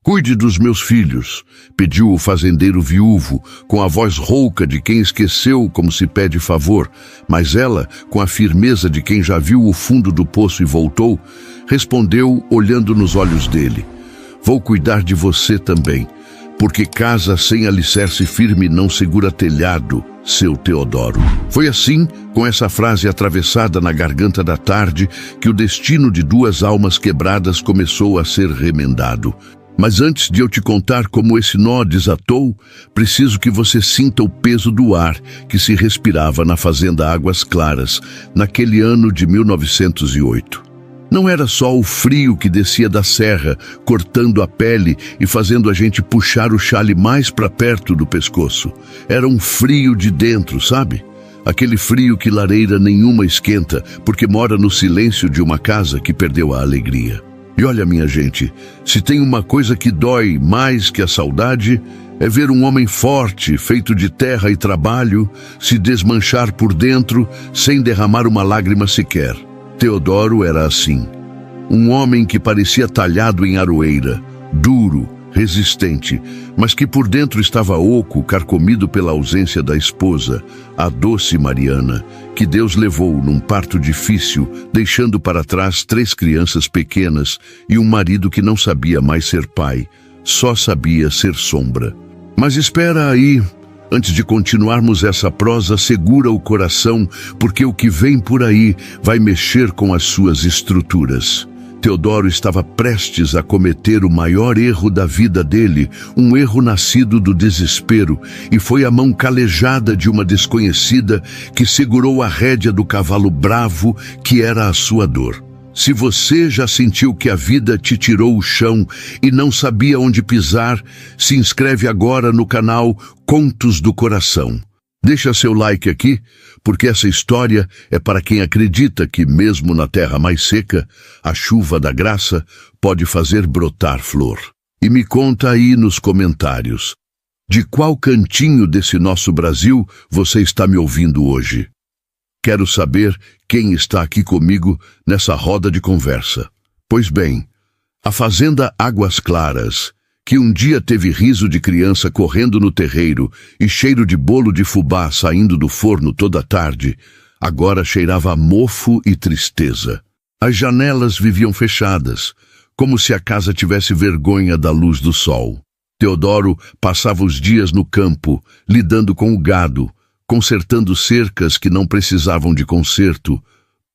Cuide dos meus filhos, pediu o fazendeiro viúvo, com a voz rouca de quem esqueceu como se pede favor, mas ela, com a firmeza de quem já viu o fundo do poço e voltou, respondeu olhando nos olhos dele: vou cuidar de você também, porque casa sem alicerce firme não segura telhado, seu Teodoro. Foi assim, com essa frase atravessada na garganta da tarde, que o destino de duas almas quebradas começou a ser remendado. Mas antes de eu te contar como esse nó desatou, preciso que você sinta o peso do ar que se respirava na fazenda Águas Claras, naquele ano de 1908. Não era só o frio que descia da serra, cortando a pele e fazendo a gente puxar o chale mais para perto do pescoço. Era um frio de dentro, sabe? Aquele frio que lareira nenhuma esquenta, porque mora no silêncio de uma casa que perdeu a alegria. E olha, minha gente, se tem uma coisa que dói mais que a saudade, é ver um homem forte, feito de terra e trabalho, se desmanchar por dentro sem derramar uma lágrima sequer. Teodoro era assim. Um homem que parecia talhado em aroeira, duro, resistente, mas que por dentro estava oco, carcomido pela ausência da esposa, a doce Mariana, que Deus levou num parto difícil, deixando para trás 3 crianças pequenas e um marido que não sabia mais ser pai, só sabia ser sombra. Mas espera aí, antes de continuarmos essa prosa, segura o coração, porque o que vem por aí vai mexer com as suas estruturas. Teodoro estava prestes a cometer o maior erro da vida dele, um erro nascido do desespero, e foi a mão calejada de uma desconhecida que segurou a rédea do cavalo bravo que era a sua dor. Se você já sentiu que a vida te tirou o chão e não sabia onde pisar, se inscreve agora no canal Contos do Coração. Deixa seu like aqui, porque essa história é para quem acredita que, mesmo na terra mais seca, a chuva da graça pode fazer brotar flor. E me conta aí nos comentários, de qual cantinho desse nosso Brasil você está me ouvindo hoje? Quero saber quem está aqui comigo nessa roda de conversa. Pois bem, a fazenda Águas Claras, que um dia teve riso de criança correndo no terreiro e cheiro de bolo de fubá saindo do forno toda tarde, agora cheirava a mofo e tristeza. As janelas viviam fechadas, como se a casa tivesse vergonha da luz do sol. Teodoro passava os dias no campo, lidando com o gado, consertando cercas que não precisavam de conserto,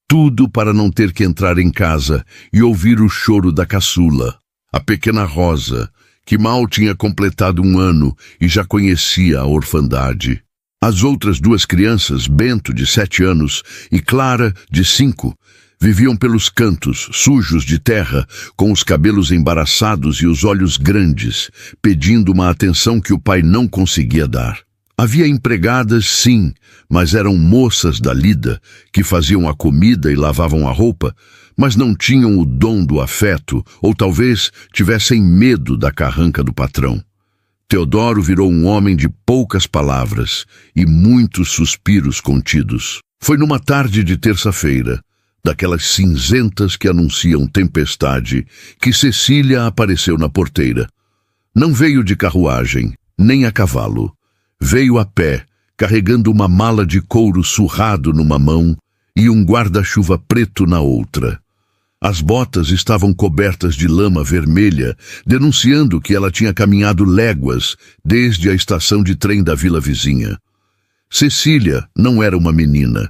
tudo para não ter que entrar em casa e ouvir o choro da caçula, a pequena Rosa, que mal tinha completado 1 ano e já conhecia a orfandade. As outras 2 crianças, Bento, de 7 anos, e Clara, de 5, viviam pelos cantos, sujos de terra, com os cabelos embaraçados e os olhos grandes, pedindo uma atenção que o pai não conseguia dar. Havia empregadas, sim, mas eram moças da lida, que faziam a comida e lavavam a roupa, mas não tinham o dom do afeto, ou talvez tivessem medo da carranca do patrão. Teodoro virou um homem de poucas palavras e muitos suspiros contidos. Foi numa tarde de terça-feira, daquelas cinzentas que anunciam tempestade, que Cecília apareceu na porteira. Não veio de carruagem, nem a cavalo. Veio a pé, carregando uma mala de couro surrado numa mão e um guarda-chuva preto na outra. As botas estavam cobertas de lama vermelha, denunciando que ela tinha caminhado léguas desde a estação de trem da vila vizinha. Cecília não era uma menina.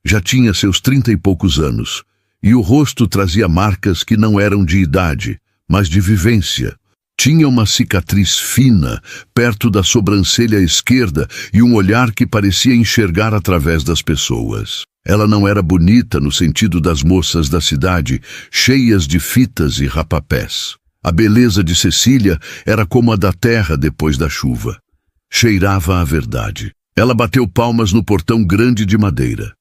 Já tinha seus 30 e poucos anos, e o rosto trazia marcas que não eram de idade, mas de vivência. Tinha uma cicatriz fina, perto da sobrancelha esquerda, e um olhar que parecia enxergar através das pessoas. Ela não era bonita no sentido das moças da cidade, cheias de fitas e rapapés. A beleza de Cecília era como a da terra depois da chuva. Cheirava a verdade. Ela bateu palmas no portão grande de madeira.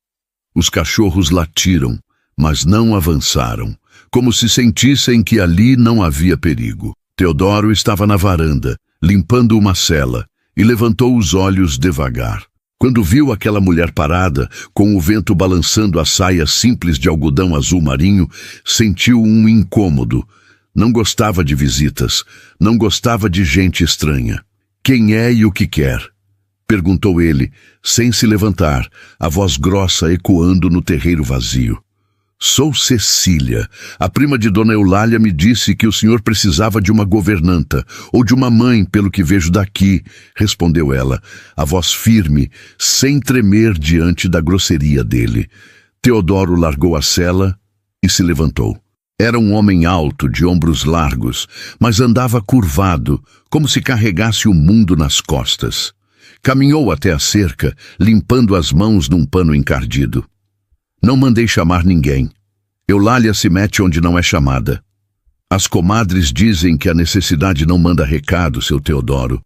Os cachorros latiram, mas não avançaram, como se sentissem que ali não havia perigo. Teodoro estava na varanda, limpando uma cela, e levantou os olhos devagar. Quando viu aquela mulher parada, com o vento balançando a saia simples de algodão azul marinho, sentiu um incômodo. Não gostava de visitas, não gostava de gente estranha. Quem é e o que quer? Perguntou ele, sem se levantar, a voz grossa ecoando no terreiro vazio. Sou Cecília. A prima de Dona Eulália me disse que o senhor precisava de uma governanta, ou de uma mãe, pelo que vejo daqui, respondeu ela, a voz firme, sem tremer diante da grosseria dele. Teodoro largou a cela e se levantou. Era um homem alto, de ombros largos, mas andava curvado, como se carregasse o mundo nas costas. Caminhou até a cerca, limpando as mãos num pano encardido. Não mandei chamar ninguém. Eulália se mete onde não é chamada. As comadres dizem que a necessidade não manda recado, seu Teodoro.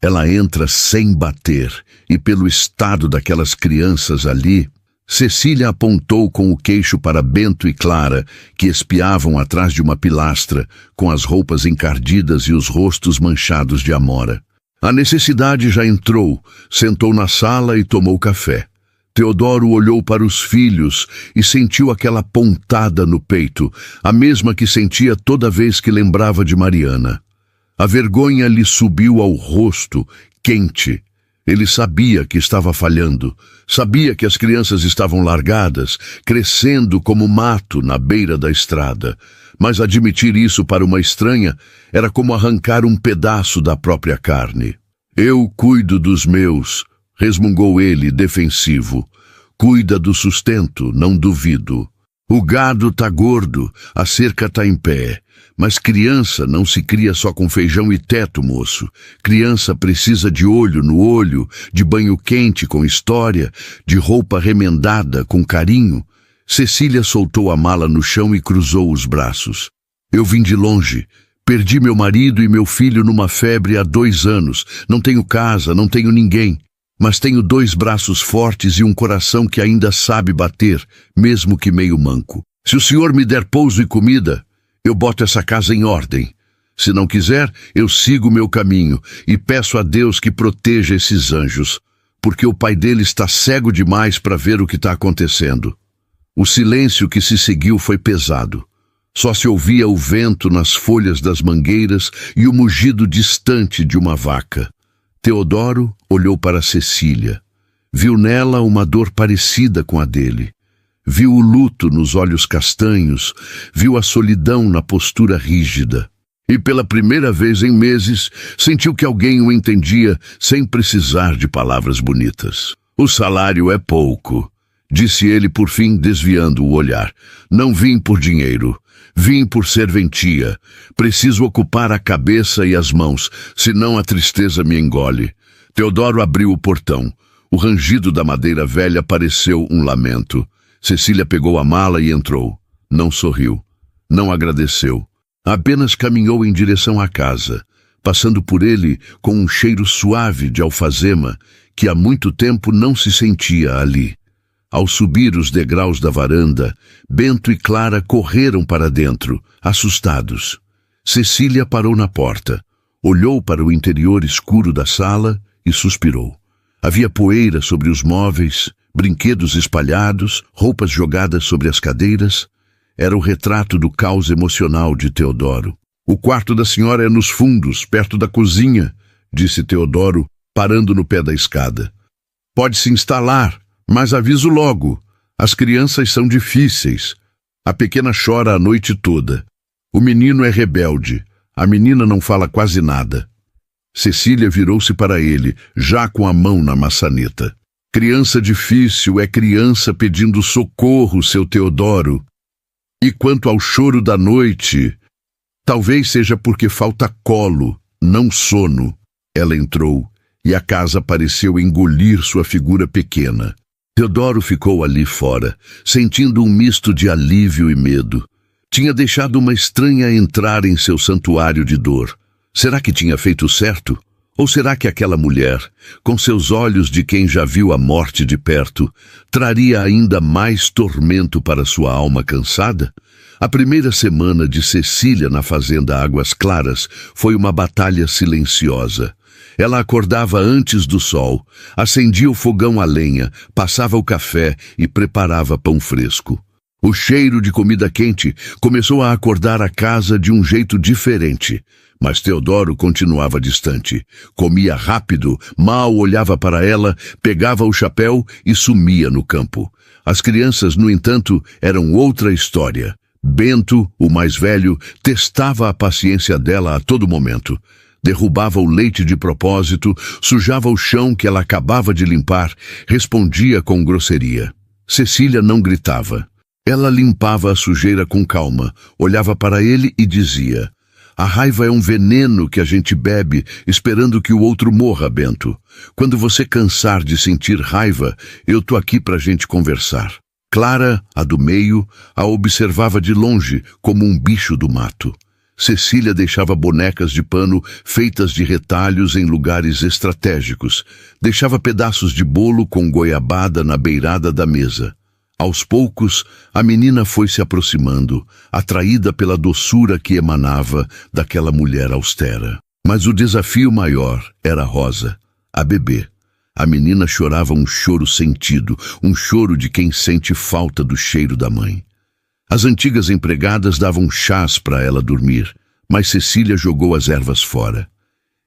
Ela entra sem bater, e pelo estado daquelas crianças ali... Cecília apontou com o queixo para Bento e Clara, que espiavam atrás de uma pilastra, com as roupas encardidas e os rostos manchados de amora. A necessidade já entrou, sentou na sala e tomou café. Teodoro olhou para os filhos e sentiu aquela pontada no peito, a mesma que sentia toda vez que lembrava de Mariana. A vergonha lhe subiu ao rosto, quente. Ele sabia que estava falhando, sabia que as crianças estavam largadas, crescendo como mato na beira da estrada. Mas admitir isso para uma estranha era como arrancar um pedaço da própria carne. Eu cuido dos meus, resmungou ele, defensivo. Cuida do sustento, não duvido. O gado tá gordo, a cerca tá em pé. Mas criança não se cria só com feijão e teto, moço. Criança precisa de olho no olho, de banho quente com história, de roupa remendada com carinho. Cecília soltou a mala no chão e cruzou os braços. Eu vim de longe. Perdi meu marido e meu filho numa febre há 2 anos. Não tenho casa, não tenho ninguém. Mas tenho 2 braços fortes e um coração que ainda sabe bater, mesmo que meio manco. Se o senhor me der pouso e comida, eu boto essa casa em ordem. Se não quiser, eu sigo meu caminho e peço a Deus que proteja esses anjos, porque o pai dele está cego demais para ver o que está acontecendo. O silêncio que se seguiu foi pesado. Só se ouvia o vento nas folhas das mangueiras e o mugido distante de uma vaca. Teodoro olhou para Cecília. Viu nela uma dor parecida com a dele. Viu o luto nos olhos castanhos, viu a solidão na postura rígida. E pela primeira vez em meses, sentiu que alguém o entendia sem precisar de palavras bonitas. O salário é pouco, disse ele por fim, desviando o olhar. Não vim por dinheiro, vim por serventia. Preciso ocupar a cabeça e as mãos, senão a tristeza me engole. Teodoro abriu o portão. O rangido da madeira velha pareceu um lamento. Cecília pegou a mala e entrou. Não sorriu, não agradeceu. Apenas caminhou em direção à casa, passando por ele com um cheiro suave de alfazema que há muito tempo não se sentia ali. Ao subir os degraus da varanda, Bento e Clara correram para dentro, assustados. Cecília parou na porta, olhou para o interior escuro da sala e suspirou. Havia poeira sobre os móveis, brinquedos espalhados, roupas jogadas sobre as cadeiras. Era o retrato do caos emocional de Teodoro. O quarto da senhora é nos fundos, perto da cozinha, disse Teodoro, parando no pé da escada. Pode se instalar, mas aviso logo. As crianças são difíceis. A pequena chora a noite toda. O menino é rebelde. A menina não fala quase nada. Cecília virou-se para ele, já com a mão na maçaneta. Criança difícil é criança pedindo socorro, seu Teodoro. E quanto ao choro da noite, talvez seja porque falta colo, não sono. Ela entrou, e a casa pareceu engolir sua figura pequena. Teodoro ficou ali fora, sentindo um misto de alívio e medo. Tinha deixado uma estranha entrar em seu santuário de dor. Será que tinha feito certo? Ou será que aquela mulher, com seus olhos de quem já viu a morte de perto, traria ainda mais tormento para sua alma cansada? A primeira semana de Cecília na fazenda Águas Claras foi uma batalha silenciosa. Ela acordava antes do sol, acendia o fogão a lenha, passava o café e preparava pão fresco. O cheiro de comida quente começou a acordar a casa de um jeito diferente. Mas Teodoro continuava distante. Comia rápido, mal olhava para ela, pegava o chapéu e sumia no campo. As crianças, no entanto, eram outra história. Bento, o mais velho, testava a paciência dela a todo momento. Derrubava o leite de propósito, sujava o chão que ela acabava de limpar, respondia com grosseria. Cecília não gritava. Ela limpava a sujeira com calma, olhava para ele e dizia: "A raiva é um veneno que a gente bebe, esperando que o outro morra, Bento. Quando você cansar de sentir raiva, eu tô aqui pra gente conversar." Clara, a do meio, a observava de longe, como um bicho do mato. Cecília deixava bonecas de pano feitas de retalhos em lugares estratégicos. Deixava pedaços de bolo com goiabada na beirada da mesa. Aos poucos, a menina foi se aproximando, atraída pela doçura que emanava daquela mulher austera. Mas o desafio maior era Rosa, a bebê. A menina chorava um choro sentido, um choro de quem sente falta do cheiro da mãe. As antigas empregadas davam chás para ela dormir, mas Cecília jogou as ervas fora.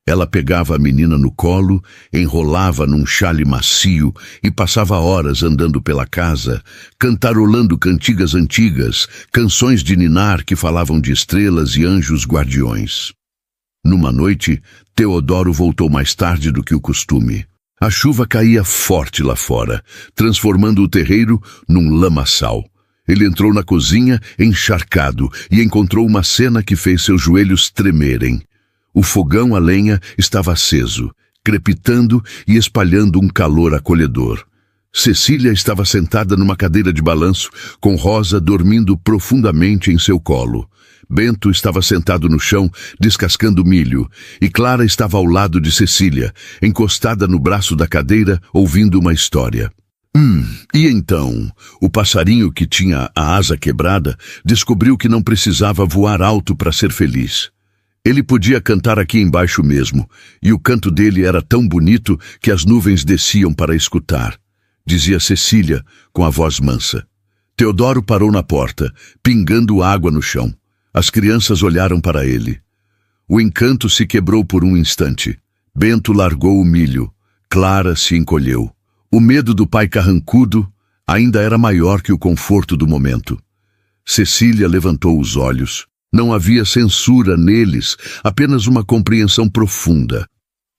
Ela pegava a menina no colo, enrolava num xale macio e passava horas andando pela casa, cantarolando cantigas antigas, canções de ninar que falavam de estrelas e anjos guardiões. Numa noite, Teodoro voltou mais tarde do que o costume. A chuva caía forte lá fora, transformando o terreiro num lamaçal. Ele entrou na cozinha, encharcado, e encontrou uma cena que fez seus joelhos tremerem. O fogão a lenha estava aceso, crepitando e espalhando um calor acolhedor. Cecília estava sentada numa cadeira de balanço, com Rosa dormindo profundamente em seu colo. Bento estava sentado no chão, descascando milho, e Clara estava ao lado de Cecília, encostada no braço da cadeira, ouvindo uma história. E então, o passarinho que tinha a asa quebrada descobriu que não precisava voar alto para ser feliz. Ele podia cantar aqui embaixo mesmo, e o canto dele era tão bonito que as nuvens desciam para escutar, dizia Cecília, com a voz mansa. Teodoro parou na porta, pingando água no chão. As crianças olharam para ele. O encanto se quebrou por um instante. Bento largou o milho. Clara se encolheu. O medo do pai carrancudo ainda era maior que o conforto do momento. Cecília levantou os olhos. Não havia censura neles, apenas uma compreensão profunda.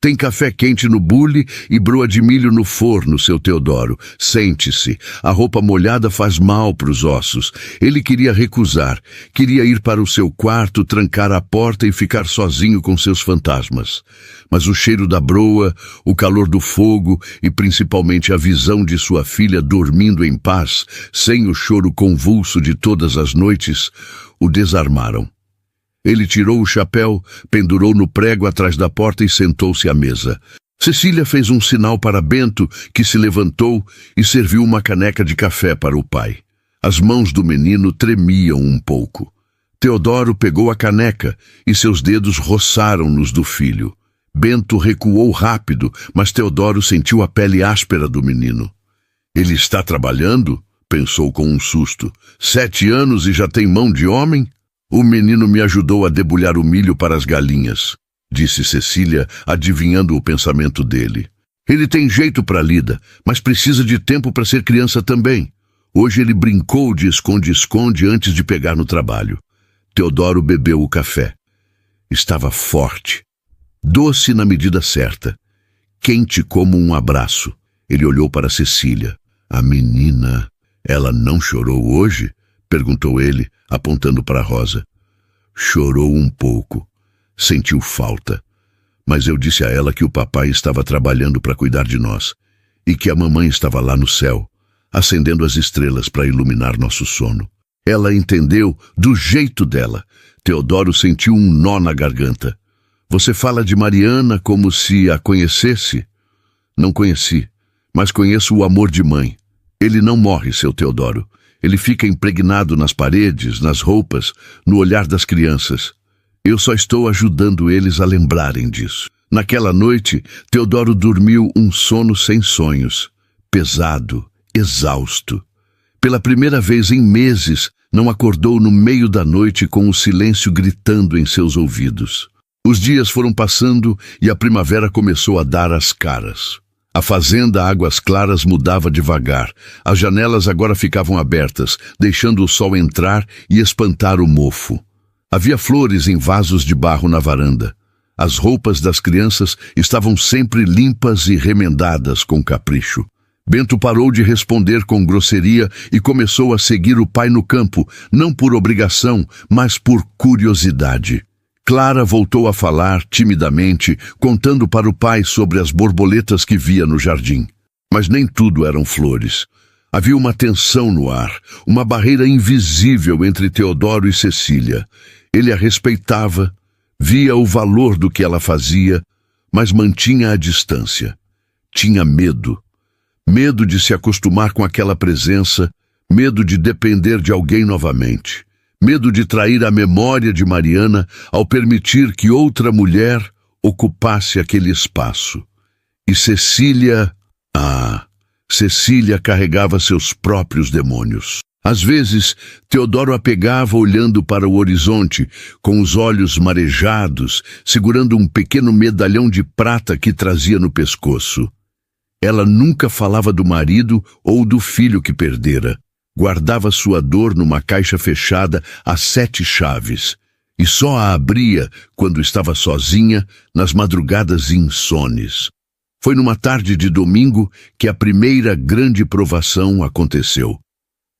Tem café quente no bule e broa de milho no forno, seu Teodoro. Sente-se. A roupa molhada faz mal para os ossos. Ele queria recusar. Queria ir para o seu quarto, trancar a porta e ficar sozinho com seus fantasmas. Mas o cheiro da broa, o calor do fogo e principalmente a visão de sua filha dormindo em paz, sem o choro convulso de todas as noites, o desarmaram. Ele tirou o chapéu, pendurou no prego atrás da porta e sentou-se à mesa. Cecília fez um sinal para Bento, que se levantou e serviu uma caneca de café para o pai. As mãos do menino tremiam um pouco. Teodoro pegou a caneca e seus dedos roçaram nos do filho. Bento recuou rápido, mas Teodoro sentiu a pele áspera do menino. Ele está trabalhando? Pensou com um susto. 7 anos e já tem mão de homem? O menino me ajudou a debulhar o milho para as galinhas, disse Cecília, adivinhando o pensamento dele. Ele tem jeito para lida, mas precisa de tempo para ser criança também. Hoje ele brincou de esconde-esconde antes de pegar no trabalho. Teodoro bebeu o café. Estava forte, doce na medida certa, quente como um abraço. Ele olhou para Cecília. A menina, ela não chorou hoje? Perguntou ele, apontando para Rosa. Chorou um pouco. Sentiu falta. Mas eu disse a ela que o papai estava trabalhando para cuidar de nós e que a mamãe estava lá no céu, acendendo as estrelas para iluminar nosso sono. Ela entendeu do jeito dela. Teodoro sentiu um nó na garganta. Você fala de Mariana como se a conhecesse? Não conheci, mas conheço o amor de mãe. Ele não morre, seu Teodoro. Ele fica impregnado nas paredes, nas roupas, no olhar das crianças. Eu só estou ajudando eles a lembrarem disso. Naquela noite, Teodoro dormiu um sono sem sonhos, pesado, exausto. Pela primeira vez em meses, não acordou no meio da noite com o silêncio gritando em seus ouvidos. Os dias foram passando e a primavera começou a dar as caras. A fazenda Águas Claras mudava devagar. As janelas agora ficavam abertas, deixando o sol entrar e espantar o mofo. Havia flores em vasos de barro na varanda. As roupas das crianças estavam sempre limpas e remendadas com capricho. Bento parou de responder com grosseria e começou a seguir o pai no campo, não por obrigação, mas por curiosidade. Clara voltou a falar timidamente, contando para o pai sobre as borboletas que via no jardim. Mas nem tudo eram flores. Havia uma tensão no ar, uma barreira invisível entre Teodoro e Cecília. Ele a respeitava, via o valor do que ela fazia, mas mantinha a distância. Tinha medo. Medo de se acostumar com aquela presença, medo de depender de alguém novamente. Medo de trair a memória de Mariana ao permitir que outra mulher ocupasse aquele espaço. E Cecília... Cecília carregava seus próprios demônios. Às vezes, Teodoro a pegava olhando para o horizonte, com os olhos marejados, segurando um pequeno medalhão de prata que trazia no pescoço. Ela nunca falava do marido ou do filho que perdera. Guardava sua dor numa caixa fechada a 7 chaves, e só a abria quando estava sozinha, nas madrugadas insones. Foi numa tarde de domingo que a primeira grande provação aconteceu.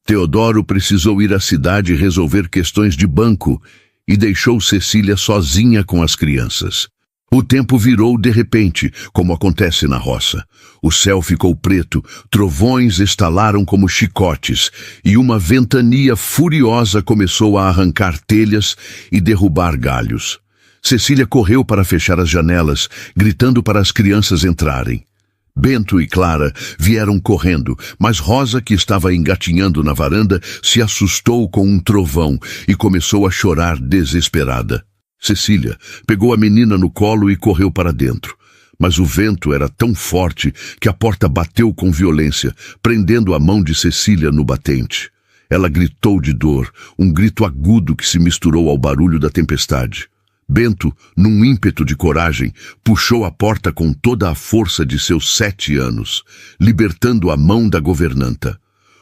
Teodoro precisou ir à cidade resolver questões de banco e deixou Cecília sozinha com as crianças. O tempo virou de repente, como acontece na roça. O céu ficou preto, trovões estalaram como chicotes e uma ventania furiosa começou a arrancar telhas e derrubar galhos. Cecília correu para fechar as janelas, gritando para as crianças entrarem. Bento e Clara vieram correndo, mas Rosa, que estava engatinhando na varanda, se assustou com um trovão e começou a chorar desesperada. Cecília pegou a menina no colo e correu para dentro. Mas o vento era tão forte que a porta bateu com violência, prendendo a mão de Cecília no batente. Ela gritou de dor, um grito agudo que se misturou ao barulho da tempestade. Bento, num ímpeto de coragem, puxou a porta com toda a força de seus 7 anos, libertando a mão da governanta.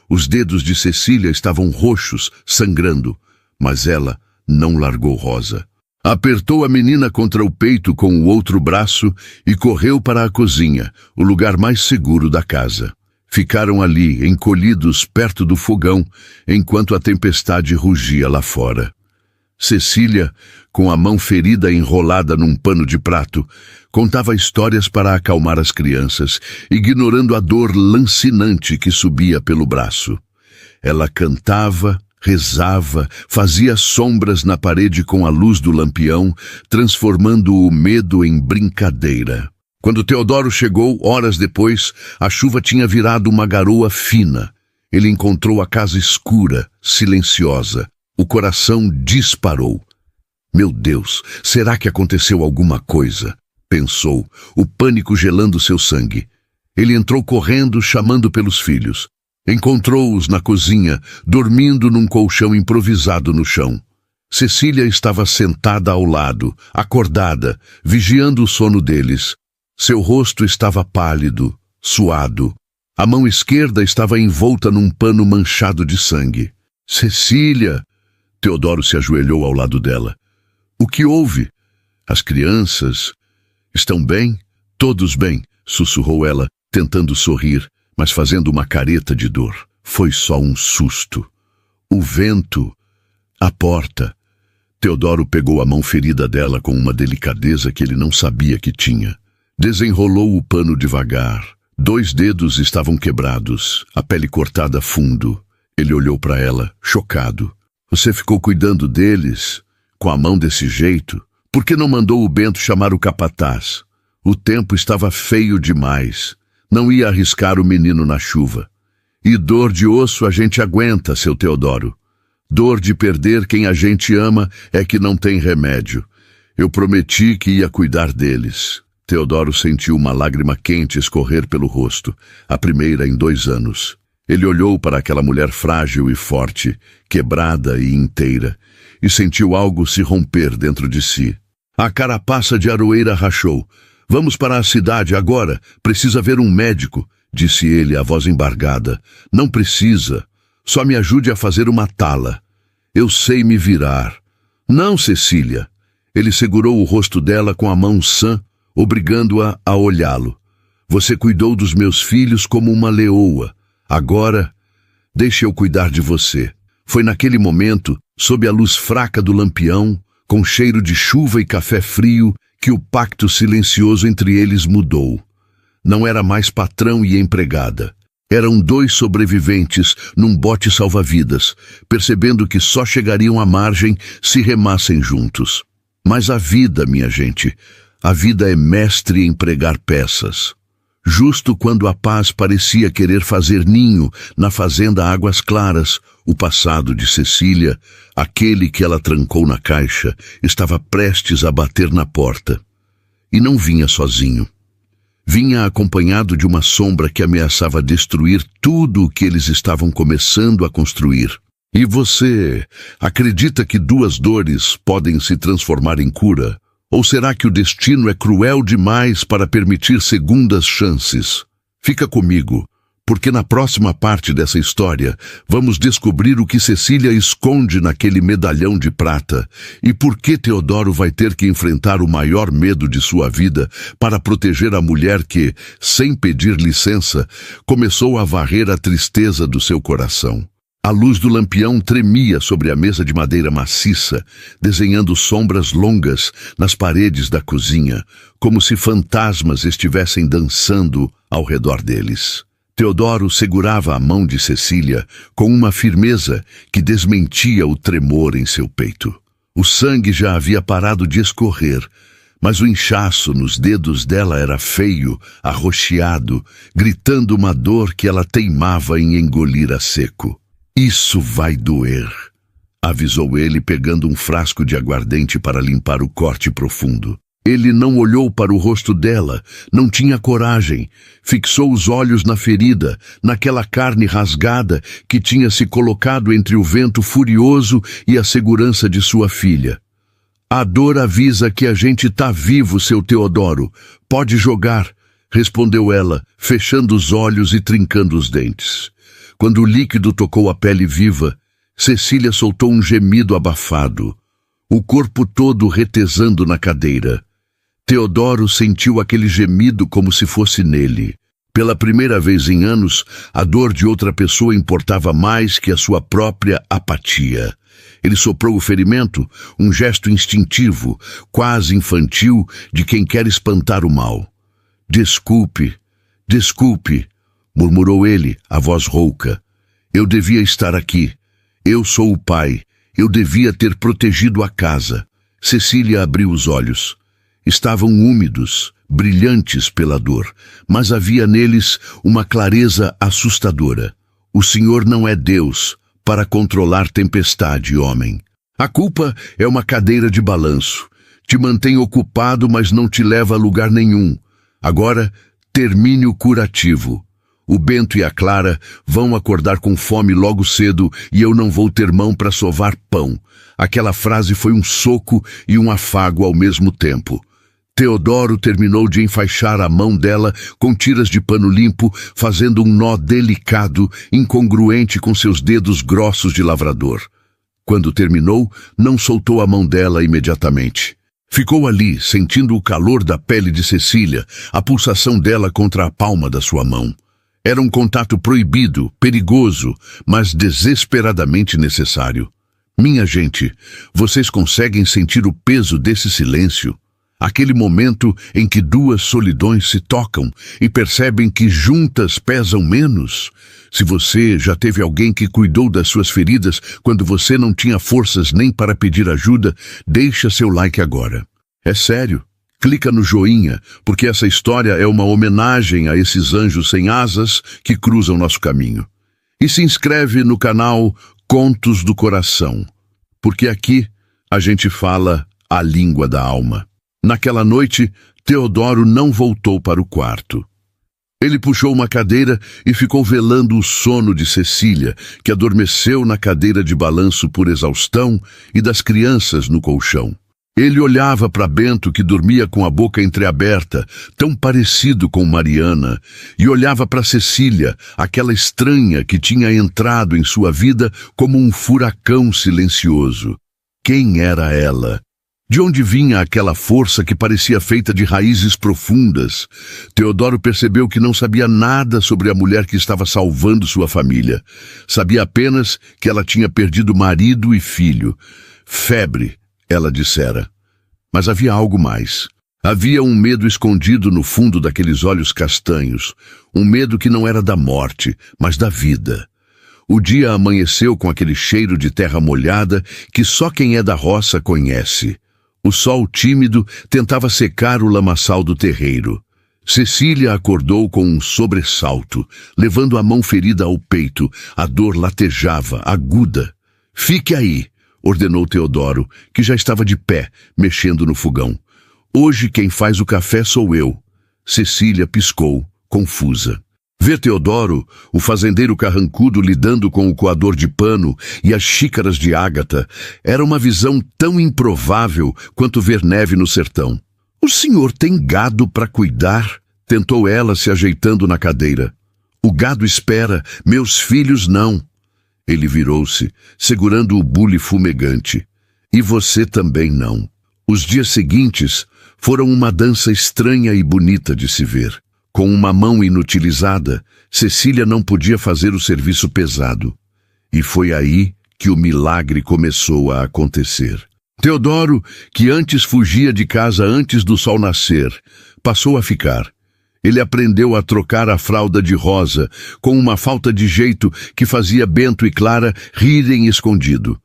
Os dedos de Cecília estavam roxos, sangrando, mas ela não largou Rosa. Apertou a menina contra o peito com o outro braço e correu para a cozinha, o lugar mais seguro da casa. Ficaram ali, encolhidos perto do fogão, enquanto a tempestade rugia lá fora. Cecília, com a mão ferida enrolada num pano de prato, contava histórias para acalmar as crianças, ignorando a dor lancinante que subia pelo braço. Ela cantava, rezava, fazia sombras na parede com a luz do lampião, transformando o medo em brincadeira. Quando Teodoro chegou, horas depois, a chuva tinha virado uma garoa fina. Ele encontrou a casa escura, silenciosa. O coração disparou. Meu Deus, será que aconteceu alguma coisa? Pensou, o pânico gelando seu sangue. Ele entrou correndo, chamando pelos filhos. Encontrou-os na cozinha, dormindo num colchão improvisado no chão. Cecília estava sentada ao lado, acordada, vigiando o sono deles. Seu rosto estava pálido, suado. A mão esquerda estava envolta num pano manchado de sangue. Cecília! Teodoro se ajoelhou ao lado dela. O que houve? As crianças... Estão bem? Todos bem, sussurrou ela, tentando sorrir, mas fazendo uma careta de dor. Foi só um susto. O vento... A porta... Teodoro pegou a mão ferida dela com uma delicadeza que ele não sabia que tinha. Desenrolou o pano devagar. 2 dedos estavam quebrados, a pele cortada a fundo. Ele olhou para ela, chocado. Você ficou cuidando deles, com a mão desse jeito? Por que não mandou o Bento chamar o capataz? O tempo estava feio demais. Não ia arriscar o menino na chuva. E dor de osso a gente aguenta, seu Teodoro. Dor de perder quem a gente ama é que não tem remédio. Eu prometi que ia cuidar deles. Teodoro sentiu uma lágrima quente escorrer pelo rosto, a primeira em 2 anos. Ele olhou para aquela mulher frágil e forte, quebrada e inteira, e sentiu algo se romper dentro de si. A carapaça de Aroeira rachou. Vamos para a cidade agora. Precisa ver um médico, disse ele, a voz embargada. Não precisa. Só me ajude a fazer uma tala. Eu sei me virar. Não, Cecília. Ele segurou o rosto dela com a mão sã, obrigando-a a olhá-lo. Você cuidou dos meus filhos como uma leoa. Agora, deixe eu cuidar de você. Foi naquele momento, sob a luz fraca do lampião, com cheiro de chuva e café frio, que o pacto silencioso entre eles mudou. Não era mais patrão e empregada. Eram dois sobreviventes num bote salva-vidas, percebendo que só chegariam à margem se remassem juntos. Mas a vida, minha gente, a vida é mestre em pregar peças. Justo quando a paz parecia querer fazer ninho na fazenda Águas Claras, o passado de Cecília, aquele que ela trancou na caixa, estava prestes a bater na porta. E não vinha sozinho. Vinha acompanhado de uma sombra que ameaçava destruir tudo o que eles estavam começando a construir. E você acredita que duas dores podem se transformar em cura? Ou será que o destino é cruel demais para permitir segundas chances? Fica comigo, porque na próxima parte dessa história vamos descobrir o que Cecília esconde naquele medalhão de prata e por que Teodoro vai ter que enfrentar o maior medo de sua vida para proteger a mulher que, sem pedir licença, começou a varrer a tristeza do seu coração. A luz do lampião tremia sobre a mesa de madeira maciça, desenhando sombras longas nas paredes da cozinha, como se fantasmas estivessem dançando ao redor deles. Teodoro segurava a mão de Cecília com uma firmeza que desmentia o tremor em seu peito. O sangue já havia parado de escorrer, mas o inchaço nos dedos dela era feio, arroxeado, gritando uma dor que ela teimava em engolir a seco. Isso vai doer, avisou ele, pegando um frasco de aguardente para limpar o corte profundo. Ele não olhou para o rosto dela, não tinha coragem. Fixou os olhos na ferida, naquela carne rasgada que tinha se colocado entre o vento furioso e a segurança de sua filha. A dor avisa que a gente tá vivo, seu Teodoro. Pode jogar, respondeu ela, fechando os olhos e trincando os dentes. Quando o líquido tocou a pele viva, Cecília soltou um gemido abafado, o corpo todo retesando na cadeira. Teodoro sentiu aquele gemido como se fosse nele. Pela primeira vez em anos, a dor de outra pessoa importava mais que a sua própria apatia. Ele soprou o ferimento, um gesto instintivo, quase infantil, de quem quer espantar o mal. Desculpe, murmurou ele, a voz rouca. Eu devia estar aqui. Eu sou o pai. Eu devia ter protegido a casa. Cecília abriu os olhos. Estavam úmidos, brilhantes pela dor, mas havia neles uma clareza assustadora. O Senhor não é Deus para controlar tempestade, homem. A culpa é uma cadeira de balanço. Te mantém ocupado, mas não te leva a lugar nenhum. Agora, termine o curativo. O Bento e a Clara vão acordar com fome logo cedo e eu não vou ter mão para sovar pão. Aquela frase foi um soco e um afago ao mesmo tempo. Teodoro terminou de enfaixar a mão dela com tiras de pano limpo, fazendo um nó delicado, incongruente com seus dedos grossos de lavrador. Quando terminou, não soltou a mão dela imediatamente. Ficou ali, sentindo o calor da pele de Cecília, a pulsação dela contra a palma da sua mão. Era um contato proibido, perigoso, mas desesperadamente necessário. Minha gente, vocês conseguem sentir o peso desse silêncio? Aquele momento em que duas solidões se tocam e percebem que juntas pesam menos? Se você já teve alguém que cuidou das suas feridas quando você não tinha forças nem para pedir ajuda, deixa seu like agora. É sério. Clica no joinha, porque essa história é uma homenagem a esses anjos sem asas que cruzam nosso caminho. E se inscreve no canal Contos do Coração, porque aqui a gente fala a língua da alma. Naquela noite, Teodoro não voltou para o quarto. Ele puxou uma cadeira e ficou velando o sono de Cecília, que adormeceu na cadeira de balanço por exaustão, e das crianças no colchão. Ele olhava para Bento, que dormia com a boca entreaberta, tão parecido com Mariana, e olhava para Cecília, aquela estranha que tinha entrado em sua vida como um furacão silencioso. Quem era ela? De onde vinha aquela força que parecia feita de raízes profundas? Teodoro percebeu que não sabia nada sobre a mulher que estava salvando sua família. Sabia apenas que ela tinha perdido marido e filho. Febre, ela dissera. Mas havia algo mais. Havia um medo escondido no fundo daqueles olhos castanhos. Um medo que não era da morte, mas da vida. O dia amanheceu com aquele cheiro de terra molhada que só quem é da roça conhece. O sol tímido tentava secar o lamaçal do terreiro. Cecília acordou com um sobressalto, levando a mão ferida ao peito. A dor latejava, aguda. "Fique aí", ordenou Teodoro, que já estava de pé, mexendo no fogão. "Hoje quem faz o café sou eu." Cecília piscou, confusa. Ver Teodoro, o fazendeiro carrancudo, lidando com o coador de pano e as xícaras de ágata, era uma visão tão improvável quanto ver neve no sertão. "O senhor tem gado para cuidar?" tentou ela, se ajeitando na cadeira. "O gado espera, meus filhos não." Ele virou-se, segurando o bule fumegante. "E você também não." Os dias seguintes foram uma dança estranha e bonita de se ver. Com uma mão inutilizada, Cecília não podia fazer o serviço pesado. E foi aí que o milagre começou a acontecer. Teodoro, que antes fugia de casa antes do sol nascer, passou a ficar. Ele aprendeu a trocar a fralda de Rosa, com uma falta de jeito que fazia Bento e Clara rirem escondido.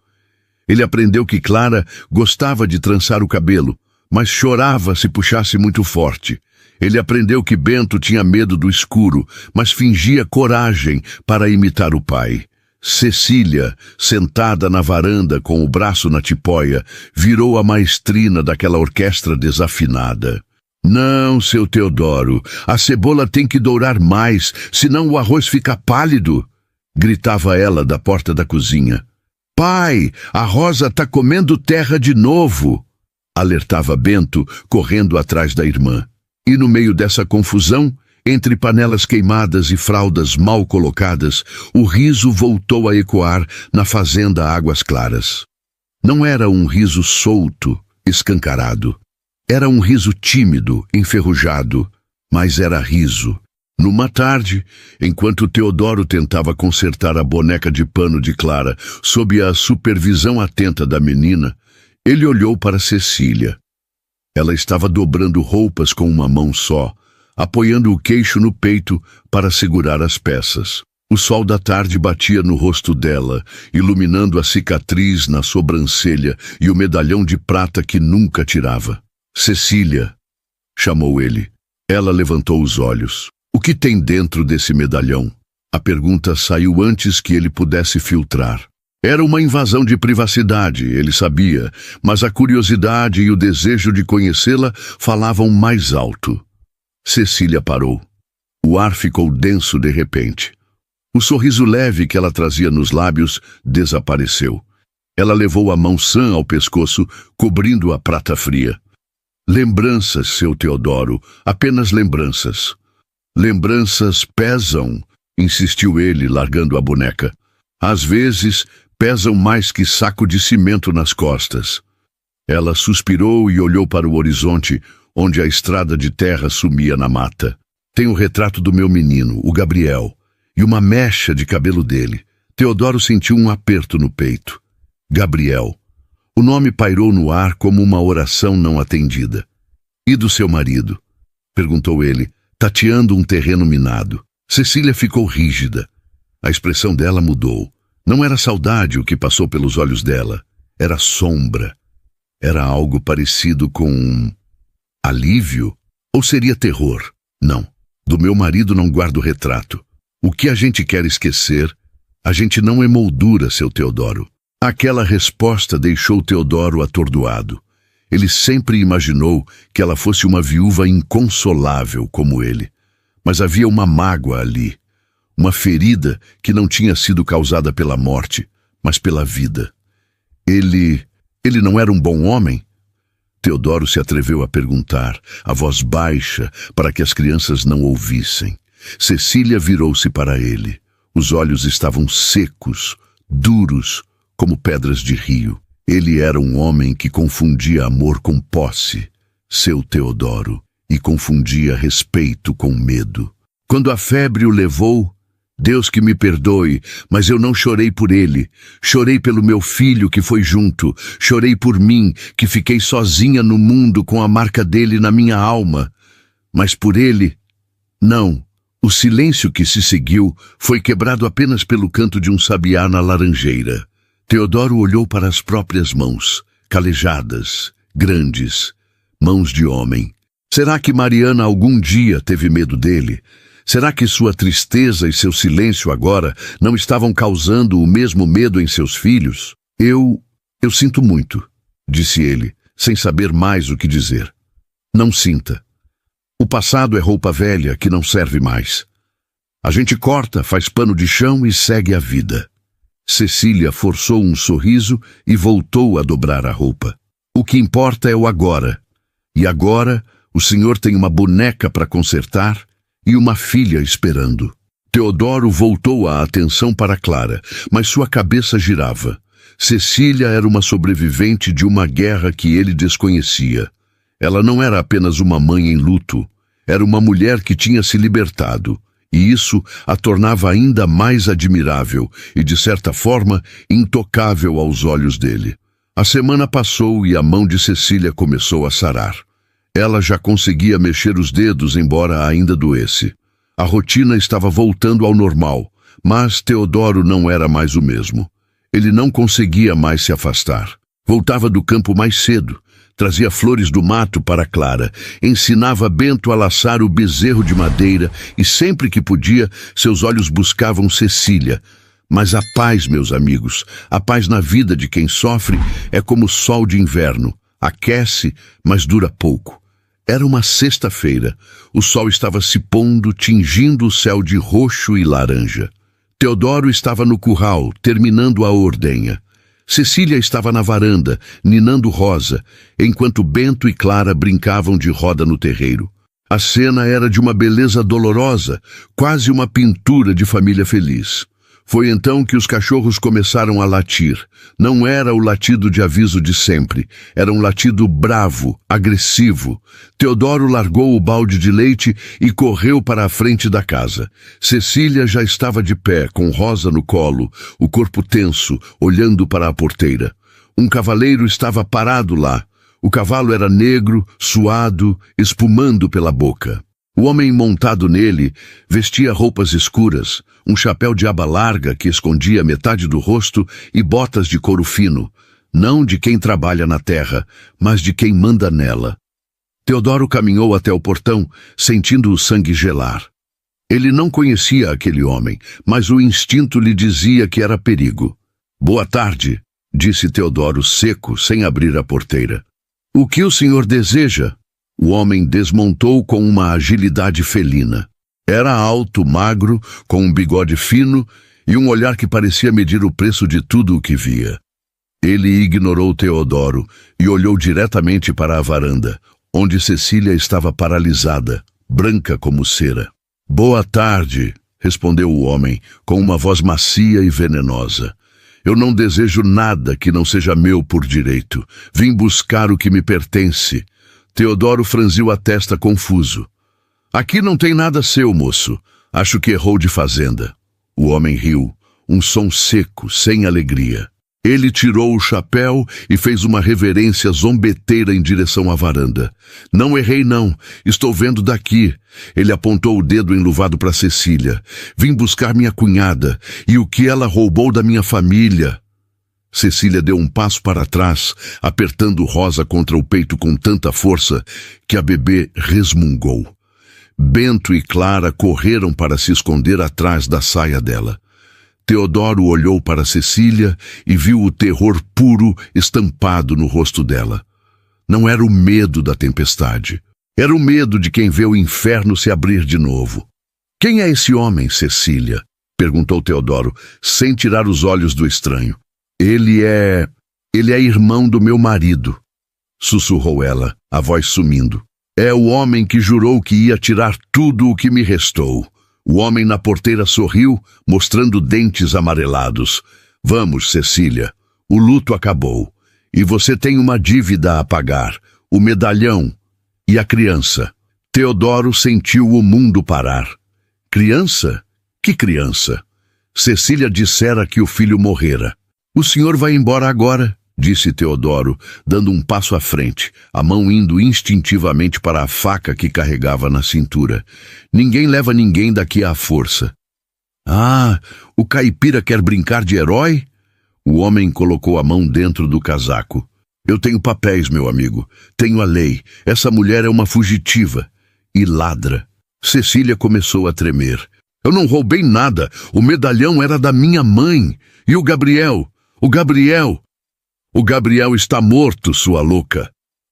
Ele aprendeu que Clara gostava de trançar o cabelo, mas chorava se puxasse muito forte. Ele aprendeu que Bento tinha medo do escuro, mas fingia coragem para imitar o pai. Cecília, sentada na varanda com o braço na tipóia, virou a maestrina daquela orquestra desafinada. "Não, seu Teodoro, a cebola tem que dourar mais, senão o arroz fica pálido", gritava ela da porta da cozinha. "Pai, a Rosa tá comendo terra de novo", alertava Bento, correndo atrás da irmã. E no meio dessa confusão, entre panelas queimadas e fraldas mal colocadas, o riso voltou a ecoar na fazenda Águas Claras. Não era um riso solto, escancarado. Era um riso tímido, enferrujado, mas era riso. Numa tarde, enquanto Teodoro tentava consertar a boneca de pano de Clara, sob a supervisão atenta da menina, ele olhou para Cecília. Ela estava dobrando roupas com uma mão só, apoiando o queixo no peito para segurar as peças. O sol da tarde batia no rosto dela, iluminando a cicatriz na sobrancelha e o medalhão de prata que nunca tirava. "Cecília", chamou ele. Ela levantou os olhos. "O que tem dentro desse medalhão?" A pergunta saiu antes que ele pudesse filtrar. Era uma invasão de privacidade, ele sabia, mas a curiosidade e o desejo de conhecê-la falavam mais alto. Cecília parou. O ar ficou denso de repente. O sorriso leve que ela trazia nos lábios desapareceu. Ela levou a mão sã ao pescoço, cobrindo a prata fria. "Lembranças, seu Teodoro, apenas lembranças." "Lembranças pesam", insistiu ele, largando a boneca. "Às vezes, pesam mais que saco de cimento nas costas." Ela suspirou e olhou para o horizonte, onde a estrada de terra sumia na mata. "Tem o retrato do meu menino, o Gabriel, e uma mecha de cabelo dele." Teodoro sentiu um aperto no peito. Gabriel. O nome pairou no ar como uma oração não atendida. "E do seu marido?" perguntou ele, tateando um terreno minado. Cecília ficou rígida. A expressão dela mudou. Não era saudade o que passou pelos olhos dela. Era sombra. Era algo parecido com alívio? Ou seria terror? "Não. Do meu marido não guardo retrato. O que a gente quer esquecer, a gente não emoldura, seu Teodoro." Aquela resposta deixou Teodoro atordoado. Ele sempre imaginou que ela fosse uma viúva inconsolável como ele. mas havia uma mágoa ali, uma ferida que não tinha sido causada pela morte, mas pela vida. Ele não era um bom homem? Teodoro se atreveu a perguntar, a voz baixa, para que as crianças não ouvissem. Cecília virou-se para ele. Os olhos estavam secos, duros, como pedras de rio. Ele era um homem que confundia amor com posse, seu Teodoro, e confundia respeito com medo. Quando a febre o levou, Deus que me perdoe, mas eu não chorei por ele. Chorei pelo meu filho que foi junto. Chorei por mim, que fiquei sozinha no mundo com a marca dele na minha alma. Mas por ele, não. O silêncio que se seguiu foi quebrado apenas pelo canto de um sabiá na laranjeira. Teodoro olhou para as próprias mãos, calejadas, grandes, mãos de homem. Será que Mariana algum dia teve medo dele? Será que sua tristeza e seu silêncio agora não estavam causando o mesmo medo em seus filhos? Eu sinto muito, disse ele, sem saber mais o que dizer. Não sinta. O passado é roupa velha que não serve mais. A gente corta, faz pano de chão e segue a vida. Cecília forçou um sorriso e voltou a dobrar a roupa. O que importa é o agora. E agora o senhor tem uma boneca para consertar e uma filha esperando. Teodoro voltou a atenção para Clara, mas sua cabeça girava. Cecília era uma sobrevivente de uma guerra que ele desconhecia. Ela não era apenas uma mãe em luto, era uma mulher que tinha se libertado, e isso a tornava ainda mais admirável e, de certa forma, intocável aos olhos dele. A semana passou e a mão de Cecília começou a sarar. Ela já conseguia mexer os dedos, embora ainda doesse. A rotina estava voltando ao normal, mas Teodoro não era mais o mesmo. Ele não conseguia mais se afastar. Voltava do campo mais cedo, trazia flores do mato para Clara, ensinava Bento a laçar o bezerro de madeira e sempre que podia, seus olhos buscavam Cecília. Mas a paz, meus amigos, a paz na vida de quem sofre é como o sol de inverno. Aquece, mas dura pouco. Era uma sexta-feira. O sol estava se pondo, tingindo o céu de roxo e laranja. Teodoro estava no curral, terminando a ordenha. Cecília estava na varanda, ninando Rosa, enquanto Bento e Clara brincavam de roda no terreiro. A cena era de uma beleza dolorosa, quase uma pintura de família feliz. Foi então que os cachorros começaram a latir. Não era o latido de aviso de sempre, era um latido bravo, agressivo. Teodoro largou o balde de leite e correu para a frente da casa. Cecília já estava de pé, com Rosa no colo, o corpo tenso, olhando para a porteira. Um cavaleiro estava parado lá. O cavalo era negro, suado, espumando pela boca. O homem montado nele vestia roupas escuras, um chapéu de aba larga que escondia metade do rosto e botas de couro fino, não de quem trabalha na terra, mas de quem manda nela. Teodoro caminhou até o portão, sentindo o sangue gelar. Ele não conhecia aquele homem, mas o instinto lhe dizia que era perigo. "Boa tarde", disse Teodoro seco, sem abrir a porteira. "O que o senhor deseja?" O homem desmontou com uma agilidade felina. Era alto, magro, com um bigode fino e um olhar que parecia medir o preço de tudo o que via. Ele ignorou Teodoro e olhou diretamente para a varanda, onde Cecília estava paralisada, branca como cera. "Boa tarde", respondeu o homem, com uma voz macia e venenosa. "Eu não desejo nada que não seja meu por direito. Vim buscar o que me pertence." Teodoro franziu a testa confuso. "Aqui não tem nada seu, moço. Acho que errou de fazenda." O homem riu, um som seco, sem alegria. Ele tirou o chapéu e fez uma reverência zombeteira em direção à varanda. "Não errei, não. Estou vendo daqui." Ele apontou o dedo enluvado para Cecília. "Vim buscar minha cunhada e o que ela roubou da minha família." Cecília deu um passo para trás, apertando Rosa contra o peito com tanta força que a bebê resmungou. Bento e Clara correram para se esconder atrás da saia dela. Teodoro olhou para Cecília e viu o terror puro estampado no rosto dela. Não era o medo da tempestade. Era o medo de quem vê o inferno se abrir de novo. Quem é esse homem, Cecília? Perguntou Teodoro, sem tirar os olhos do estranho. Ele é irmão do meu marido, sussurrou ela, a voz sumindo. É o homem que jurou que ia tirar tudo o que me restou. O homem na porteira sorriu, mostrando dentes amarelados. Vamos, Cecília. O luto acabou. E você tem uma dívida a pagar. O medalhão e a criança. Teodoro sentiu o mundo parar. Criança? Que criança? Cecília dissera que o filho morrera. O senhor vai embora agora, disse Teodoro, dando um passo à frente, a mão indo instintivamente para a faca que carregava na cintura. Ninguém leva ninguém daqui à força. Ah, o caipira quer brincar de herói? O homem colocou a mão dentro do casaco. Eu tenho papéis, meu amigo. Tenho a lei. Essa mulher é uma fugitiva. E ladra. Cecília começou a tremer. Eu não roubei nada. O medalhão era da minha mãe. E o Gabriel? O Gabriel? O Gabriel está morto, sua louca,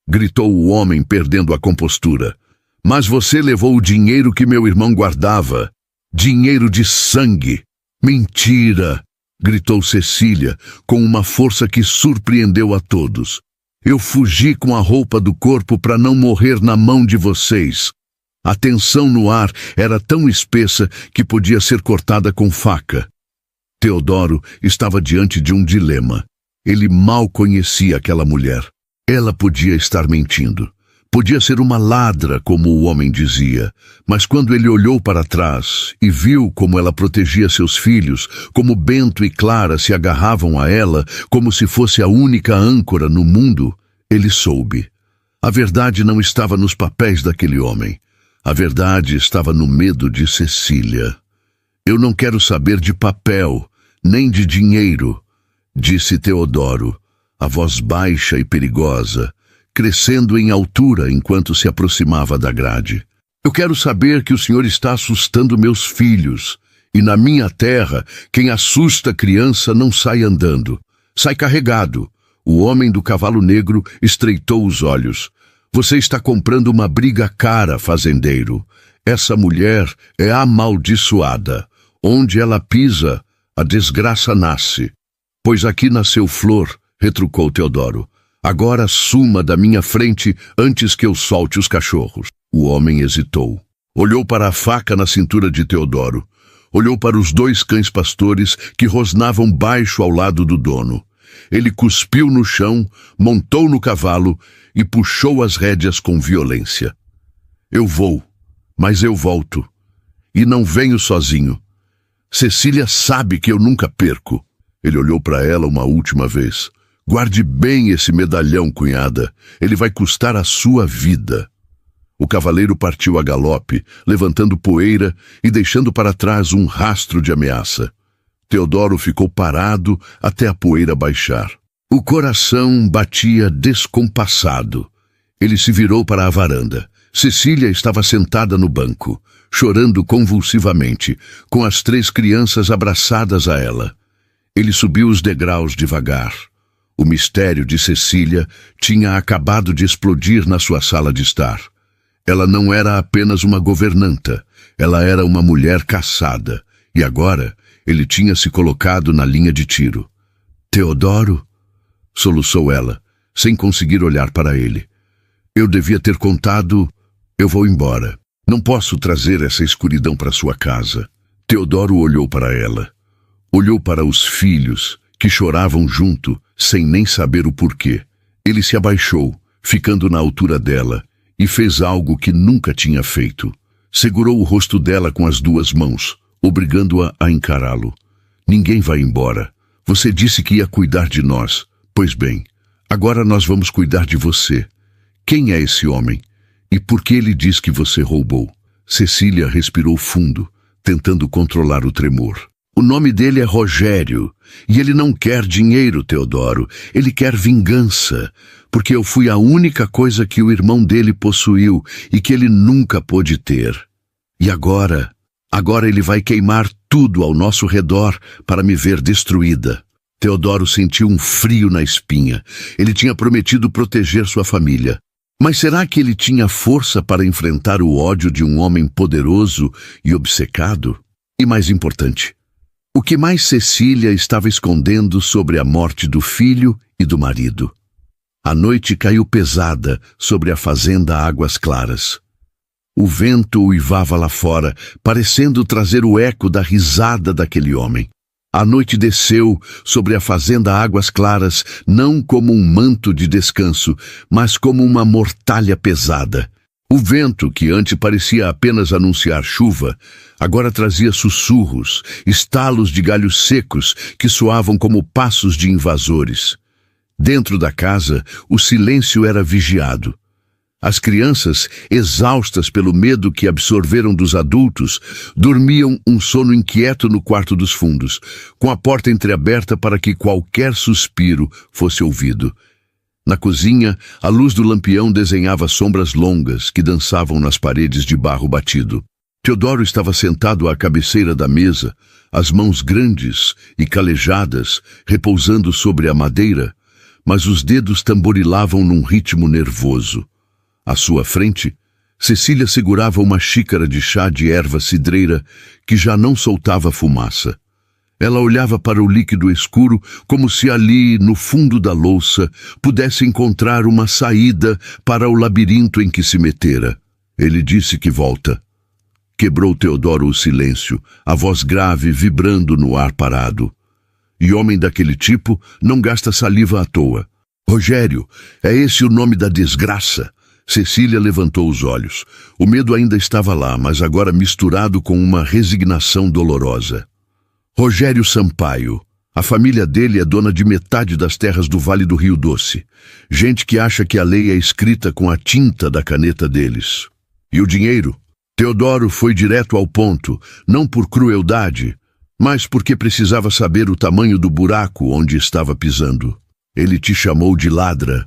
gritou o homem, perdendo a compostura. Mas você levou o dinheiro que meu irmão guardava. Dinheiro de sangue. Mentira, gritou Cecília, com uma força que surpreendeu a todos. Eu fugi com a roupa do corpo para não morrer na mão de vocês. A tensão no ar era tão espessa que podia ser cortada com faca. Teodoro estava diante de um dilema. Ele mal conhecia aquela mulher. Ela podia estar mentindo. Podia ser uma ladra, como o homem dizia. Mas quando ele olhou para trás e viu como ela protegia seus filhos, como Bento e Clara se agarravam a ela, como se fosse a única âncora no mundo, ele soube. A verdade não estava nos papéis daquele homem. A verdade estava no medo de Cecília. Eu não quero saber de papel, nem de dinheiro, disse Teodoro, a voz baixa e perigosa, crescendo em altura enquanto se aproximava da grade. Eu quero saber que o senhor está assustando meus filhos, e na minha terra, quem assusta criança não sai andando, sai carregado. O homem do cavalo negro estreitou os olhos. Você está comprando uma briga cara, fazendeiro. Essa mulher é amaldiçoada. Onde ela pisa, a desgraça nasce. Pois aqui nasceu flor, retrucou Teodoro. Agora suma da minha frente antes que eu solte os cachorros. O homem hesitou. Olhou para a faca na cintura de Teodoro. Olhou para os 2 cães pastores que rosnavam baixo ao lado do dono. Ele cuspiu no chão, montou no cavalo e puxou as rédeas com violência. Eu vou, mas eu volto. E não venho sozinho. Cecília sabe que eu nunca perco. Ele olhou para ela uma última vez. Guarde bem esse medalhão, cunhada. Ele vai custar a sua vida. O cavaleiro partiu a galope, levantando poeira e deixando para trás um rastro de ameaça. Teodoro ficou parado até a poeira baixar. O coração batia descompassado. Ele se virou para a varanda. Cecília estava sentada no banco, chorando convulsivamente, com as 3 crianças abraçadas a ela. Ele subiu os degraus devagar. O mistério de Cecília tinha acabado de explodir na sua sala de estar. Ela não era apenas uma governanta, ela era uma mulher caçada, e agora ele tinha se colocado na linha de tiro. Teodoro? Soluçou ela, sem conseguir olhar para ele. Eu devia ter contado. Eu vou embora. Não posso trazer essa escuridão para sua casa. Teodoro olhou para ela. Olhou para os filhos, que choravam junto, sem nem saber o porquê. Ele se abaixou, ficando na altura dela, e fez algo que nunca tinha feito. Segurou o rosto dela com as 2 mãos, obrigando-a a encará-lo. Ninguém vai embora. Você disse que ia cuidar de nós. Pois bem, agora nós vamos cuidar de você. Quem é esse homem? E por que ele diz que você roubou? Cecília respirou fundo, tentando controlar o tremor. O nome dele é Rogério, e ele não quer dinheiro, Teodoro. Ele quer vingança, porque eu fui a única coisa que o irmão dele possuiu e que ele nunca pôde ter. E agora ele vai queimar tudo ao nosso redor para me ver destruída. Teodoro sentiu um frio na espinha. Ele tinha prometido proteger sua família. Mas será que ele tinha força para enfrentar o ódio de um homem poderoso e obcecado? E mais importante, o que mais Cecília estava escondendo sobre a morte do filho e do marido? A noite caiu pesada sobre a fazenda Águas Claras. O vento uivava lá fora, parecendo trazer o eco da risada daquele homem. A noite desceu sobre a fazenda Águas Claras, não como um manto de descanso, mas como uma mortalha pesada. O vento, que antes parecia apenas anunciar chuva, agora trazia sussurros, estalos de galhos secos que soavam como passos de invasores. Dentro da casa, o silêncio era vigiado. As crianças, exaustas pelo medo que absorveram dos adultos, dormiam um sono inquieto no quarto dos fundos, com a porta entreaberta para que qualquer suspiro fosse ouvido. Na cozinha, a luz do lampião desenhava sombras longas que dançavam nas paredes de barro batido. Teodoro estava sentado à cabeceira da mesa, as mãos grandes e calejadas repousando sobre a madeira, mas os dedos tamborilavam num ritmo nervoso. À sua frente, Cecília segurava uma xícara de chá de erva cidreira que já não soltava fumaça. Ela olhava para o líquido escuro como se ali, no fundo da louça, pudesse encontrar uma saída para o labirinto em que se metera. Ele disse que volta. Quebrou Teodoro o silêncio, a voz grave vibrando no ar parado. E homem daquele tipo não gasta saliva à toa. Rogério, é esse o nome da desgraça? Cecília levantou os olhos. O medo ainda estava lá, mas agora misturado com uma resignação dolorosa. Rogério Sampaio. A família dele é dona de metade das terras do Vale do Rio Doce. Gente que acha que a lei é escrita com a tinta da caneta deles. E o dinheiro? Teodoro foi direto ao ponto, não por crueldade, mas porque precisava saber o tamanho do buraco onde estava pisando. Ele te chamou de ladra.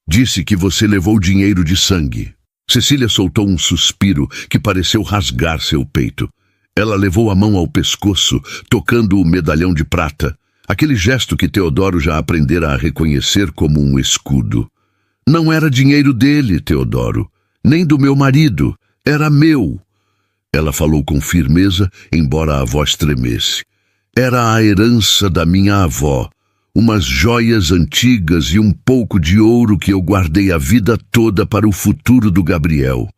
Disse que você levou dinheiro de sangue. Cecília soltou um suspiro que pareceu rasgar seu peito. Ela levou a mão ao pescoço, tocando o medalhão de prata, aquele gesto que Teodoro já aprendera a reconhecer como um escudo. Não era dinheiro dele, Teodoro, nem do meu marido, era meu. Ela falou com firmeza, embora a voz tremesse. Era a herança da minha avó. Umas joias antigas e um pouco de ouro que eu guardei a vida toda para o futuro do Gabriel.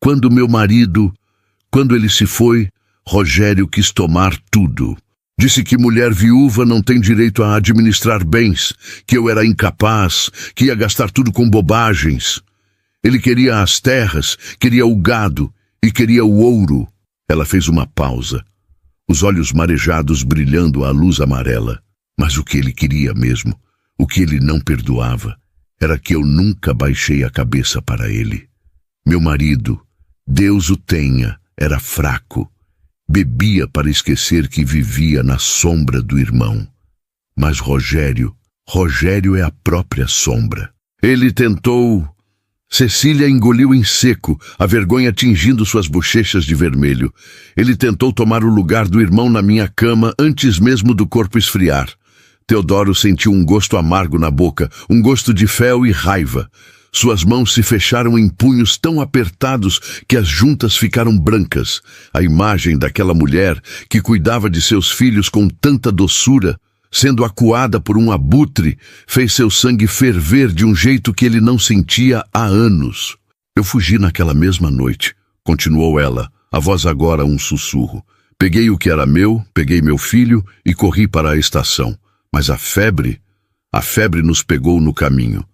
Quando ele se foi, Rogério quis tomar tudo. Disse que mulher viúva não tem direito a administrar bens, que eu era incapaz, que ia gastar tudo com bobagens. Ele queria as terras, queria o gado e queria o ouro. Ela fez uma pausa, os olhos marejados brilhando à luz amarela. Mas o que ele queria mesmo, o que ele não perdoava, era que eu nunca baixei a cabeça para ele. Meu marido, Deus o tenha, era fraco. Bebia para esquecer que vivia na sombra do irmão. Mas Rogério é a própria sombra. Ele tentou... Cecília engoliu em seco, a vergonha tingindo suas bochechas de vermelho. Ele tentou tomar o lugar do irmão na minha cama antes mesmo do corpo esfriar. Teodoro sentiu um gosto amargo na boca, um gosto de fel e raiva. Suas mãos se fecharam em punhos tão apertados que as juntas ficaram brancas. A imagem daquela mulher que cuidava de seus filhos com tanta doçura, sendo acuada por um abutre, fez seu sangue ferver de um jeito que ele não sentia há anos. Eu fugi naquela mesma noite, continuou ela, a voz agora um sussurro. Peguei o que era meu, peguei meu filho e corri para a estação. Mas a febre nos pegou no caminho.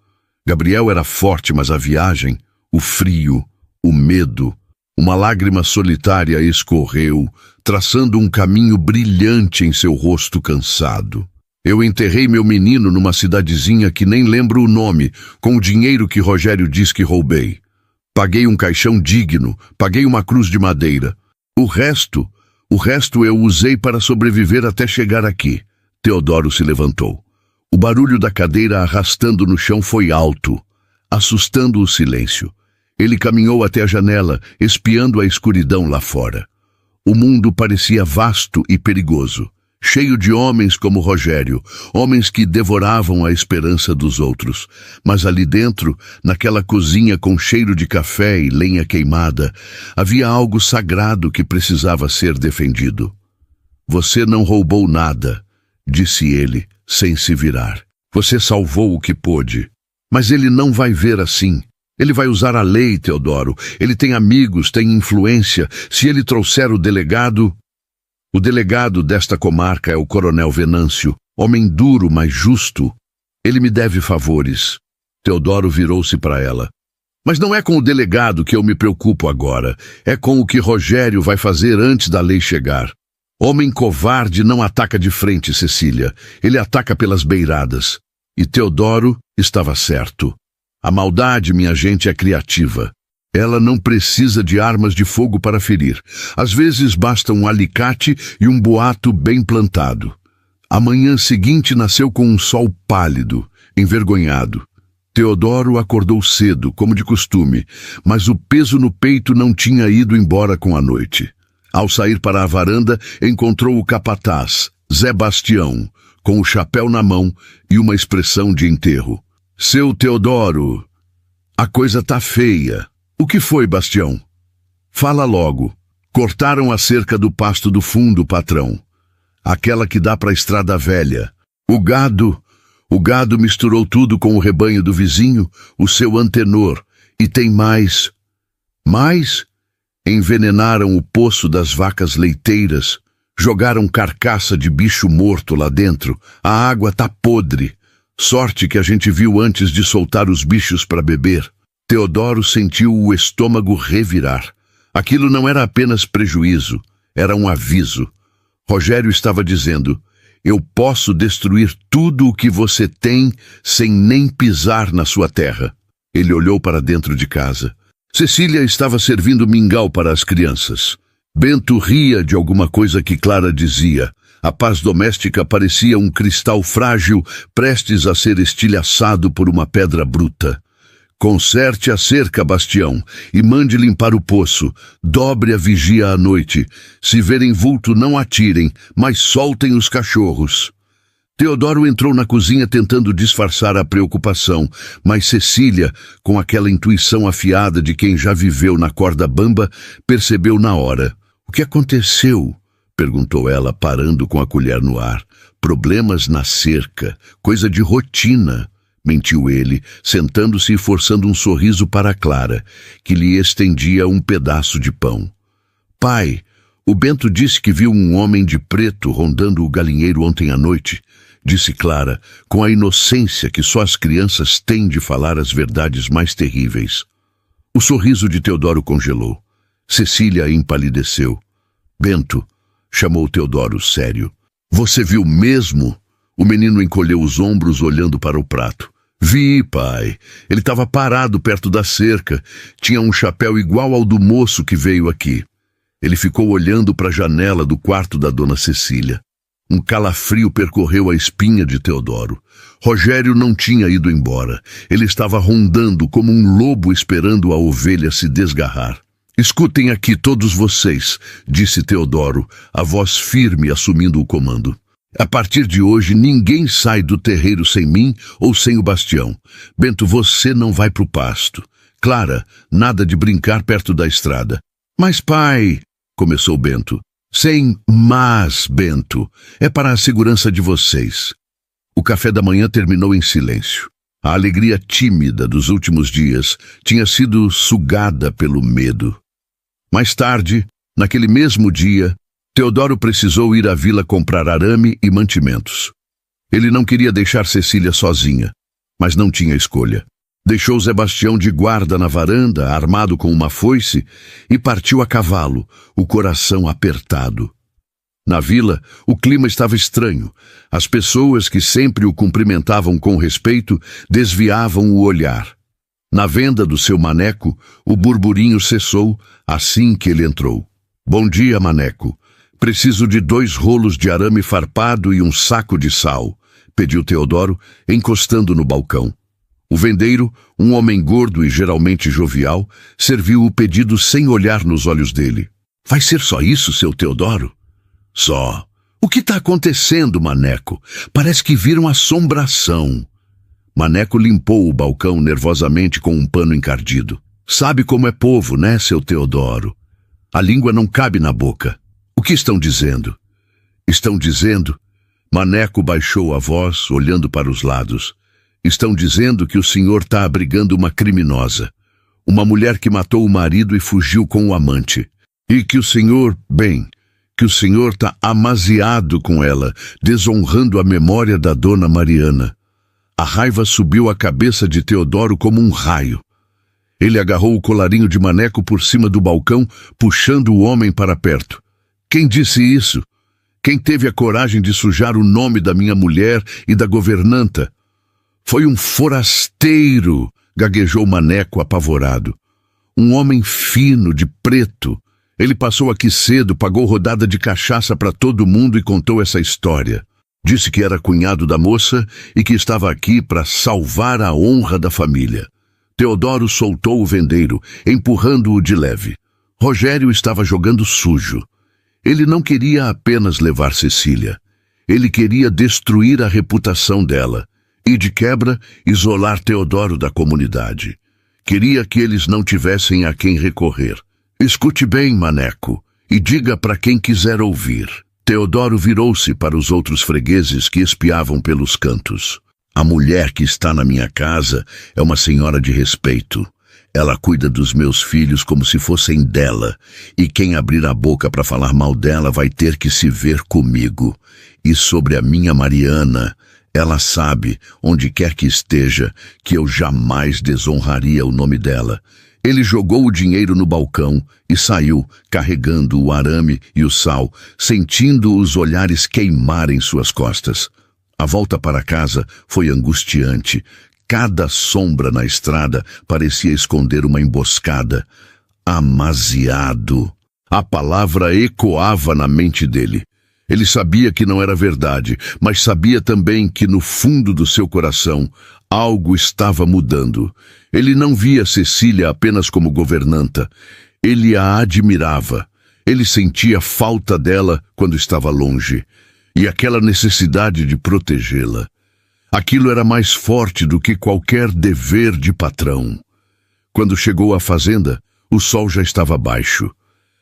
Gabriel era forte, mas a viagem, o frio, o medo, uma lágrima solitária escorreu, traçando um caminho brilhante em seu rosto cansado. Eu enterrei meu menino numa cidadezinha que nem lembro o nome, com o dinheiro que Rogério diz que roubei. Paguei um caixão digno, paguei uma cruz de madeira. O resto eu usei para sobreviver até chegar aqui. Teodoro se levantou. O barulho da cadeira arrastando no chão foi alto, assustando o silêncio. Ele caminhou até a janela, espiando a escuridão lá fora. O mundo parecia vasto e perigoso. cheio de homens como Rogério, homens que devoravam a esperança dos outros. Mas ali dentro, naquela cozinha com cheiro de café e lenha queimada, havia algo sagrado que precisava ser defendido. Você não roubou nada, disse ele, sem se virar. Você salvou o que pôde. Mas ele não vai ver assim. Ele vai usar a lei, Teodoro. Ele tem amigos, tem influência. Se ele trouxer o delegado... O delegado desta comarca é o coronel Venâncio, homem duro, mas justo. Ele me deve favores. Teodoro virou-se para ela. Mas não é com o delegado que eu me preocupo agora. É com o que Rogério vai fazer antes da lei chegar. Homem covarde não ataca de frente, Cecília. Ele ataca pelas beiradas. E Teodoro estava certo. A maldade, minha gente, é criativa. Ela não precisa de armas de fogo para ferir. Às vezes basta um alicate e um boato bem plantado. A manhã seguinte nasceu com um sol pálido, envergonhado. Teodoro acordou cedo, como de costume, mas o peso no peito não tinha ido embora com a noite. Ao sair para a varanda, encontrou o capataz, Zé Bastião, com o chapéu na mão e uma expressão de enterro. Seu Teodoro, a coisa tá feia. O que foi, Bastião? Fala logo. Cortaram a cerca do pasto do fundo, patrão. Aquela que dá para a estrada velha. O gado misturou tudo com o rebanho do vizinho, o seu antenor. E tem mais. Mais? Envenenaram o poço das vacas leiteiras. Jogaram carcaça de bicho morto lá dentro. A água tá podre. Sorte que a gente viu antes de soltar os bichos para beber. Teodoro sentiu o estômago revirar. Aquilo não era apenas prejuízo, era um aviso. Rogério estava dizendo, eu posso destruir tudo o que você tem sem nem pisar na sua terra. Ele olhou para dentro de casa. Cecília estava servindo mingau para as crianças. Bento ria de alguma coisa que Clara dizia. A paz doméstica parecia um cristal frágil, prestes a ser estilhaçado por uma pedra bruta. Conserte a cerca, Bastião, e mande limpar o poço. Dobre a vigia à noite. Se verem vulto, não atirem, mas soltem os cachorros. Teodoro entrou na cozinha tentando disfarçar a preocupação, mas Cecília, com aquela intuição afiada de quem já viveu na corda bamba, percebeu na hora. O que aconteceu? Perguntou ela, parando com a colher no ar. Problemas na cerca, coisa de rotina. Mentiu ele, sentando-se e forçando um sorriso para Clara, que lhe estendia um pedaço de pão. Pai, o Bento disse que viu um homem de preto rondando o galinheiro ontem à noite, disse Clara, com a inocência que só as crianças têm de falar as verdades mais terríveis. O sorriso de Teodoro congelou. Cecília empalideceu. Bento, chamou Teodoro sério. Você viu mesmo? O menino encolheu os ombros olhando para o prato. Vi, pai. Ele estava parado perto da cerca. Tinha um chapéu igual ao do moço que veio aqui. Ele ficou olhando para a janela do quarto da dona Cecília. Um calafrio percorreu a espinha de Teodoro. Rogério não tinha ido embora. Ele estava rondando como um lobo esperando a ovelha se desgarrar. Escutem aqui todos vocês, disse Teodoro, a voz firme assumindo o comando. A partir de hoje, ninguém sai do terreiro sem mim ou sem o Bastião. Bento, você não vai pro pasto. Clara, nada de brincar perto da estrada. Mas, pai, começou Bento. Sem mas, Bento. É para a segurança de vocês. O café da manhã terminou em silêncio. A alegria tímida dos últimos dias tinha sido sugada pelo medo. Mais tarde, naquele mesmo dia, Teodoro precisou ir à vila comprar arame e mantimentos. Ele não queria deixar Cecília sozinha, mas não tinha escolha. Deixou Zé Bastião de guarda na varanda, armado com uma foice, e partiu a cavalo, o coração apertado. Na vila, o clima estava estranho. As pessoas que sempre o cumprimentavam com respeito desviavam o olhar. Na venda do seu maneco, o burburinho cessou assim que ele entrou. Bom dia, maneco. Preciso de 2 rolos de arame farpado e um saco de sal, pediu Teodoro, encostando no balcão. O vendeiro, um homem gordo e geralmente jovial, serviu o pedido sem olhar nos olhos dele. Vai ser só isso, seu Teodoro? Só. O que está acontecendo, Maneco? Parece que viram assombração. Maneco limpou o balcão nervosamente com um pano encardido. Sabe como é povo, né, seu Teodoro? A língua não cabe na boca. O que estão dizendo? Estão dizendo... Maneco baixou a voz, olhando para os lados. Estão dizendo que o senhor está abrigando uma criminosa. Uma mulher que matou o marido e fugiu com o amante. E que o senhor, que o senhor está amaziado com ela, desonrando a memória da dona Mariana. A raiva subiu à cabeça de Teodoro como um raio. Ele agarrou o colarinho de Maneco por cima do balcão, puxando o homem para perto. Quem disse isso? Quem teve a coragem de sujar o nome da minha mulher e da governanta? Foi um forasteiro, gaguejou Maneco apavorado. Um homem fino, de preto. Ele passou aqui cedo, pagou rodada de cachaça para todo mundo e contou essa história. Disse que era cunhado da moça e que estava aqui para salvar a honra da família. Teodoro soltou o vendeiro, empurrando-o de leve. Rogério estava jogando sujo. Ele não queria apenas levar Cecília. Ele queria destruir a reputação dela e, de quebra, isolar Teodoro da comunidade. Queria que eles não tivessem a quem recorrer. Escute bem, Maneco, e diga para quem quiser ouvir. Teodoro virou-se para os outros fregueses que espiavam pelos cantos. A mulher que está na minha casa é uma senhora de respeito. Ela cuida dos meus filhos como se fossem dela, e quem abrir a boca para falar mal dela vai ter que se ver comigo. E sobre a minha Mariana, ela sabe, onde quer que esteja, que eu jamais desonraria o nome dela. Ele jogou o dinheiro no balcão e saiu, carregando o arame e o sal, sentindo os olhares queimarem suas costas. A volta para casa foi angustiante. Cada sombra na estrada parecia esconder uma emboscada. Amaziado. A palavra ecoava na mente dele. Ele sabia que não era verdade, mas sabia também que no fundo do seu coração algo estava mudando. Ele não via Cecília apenas como governanta. Ele a admirava. Ele sentia falta dela quando estava longe. E aquela necessidade de protegê-la. Aquilo era mais forte do que qualquer dever de patrão. Quando chegou à fazenda, o sol já estava baixo.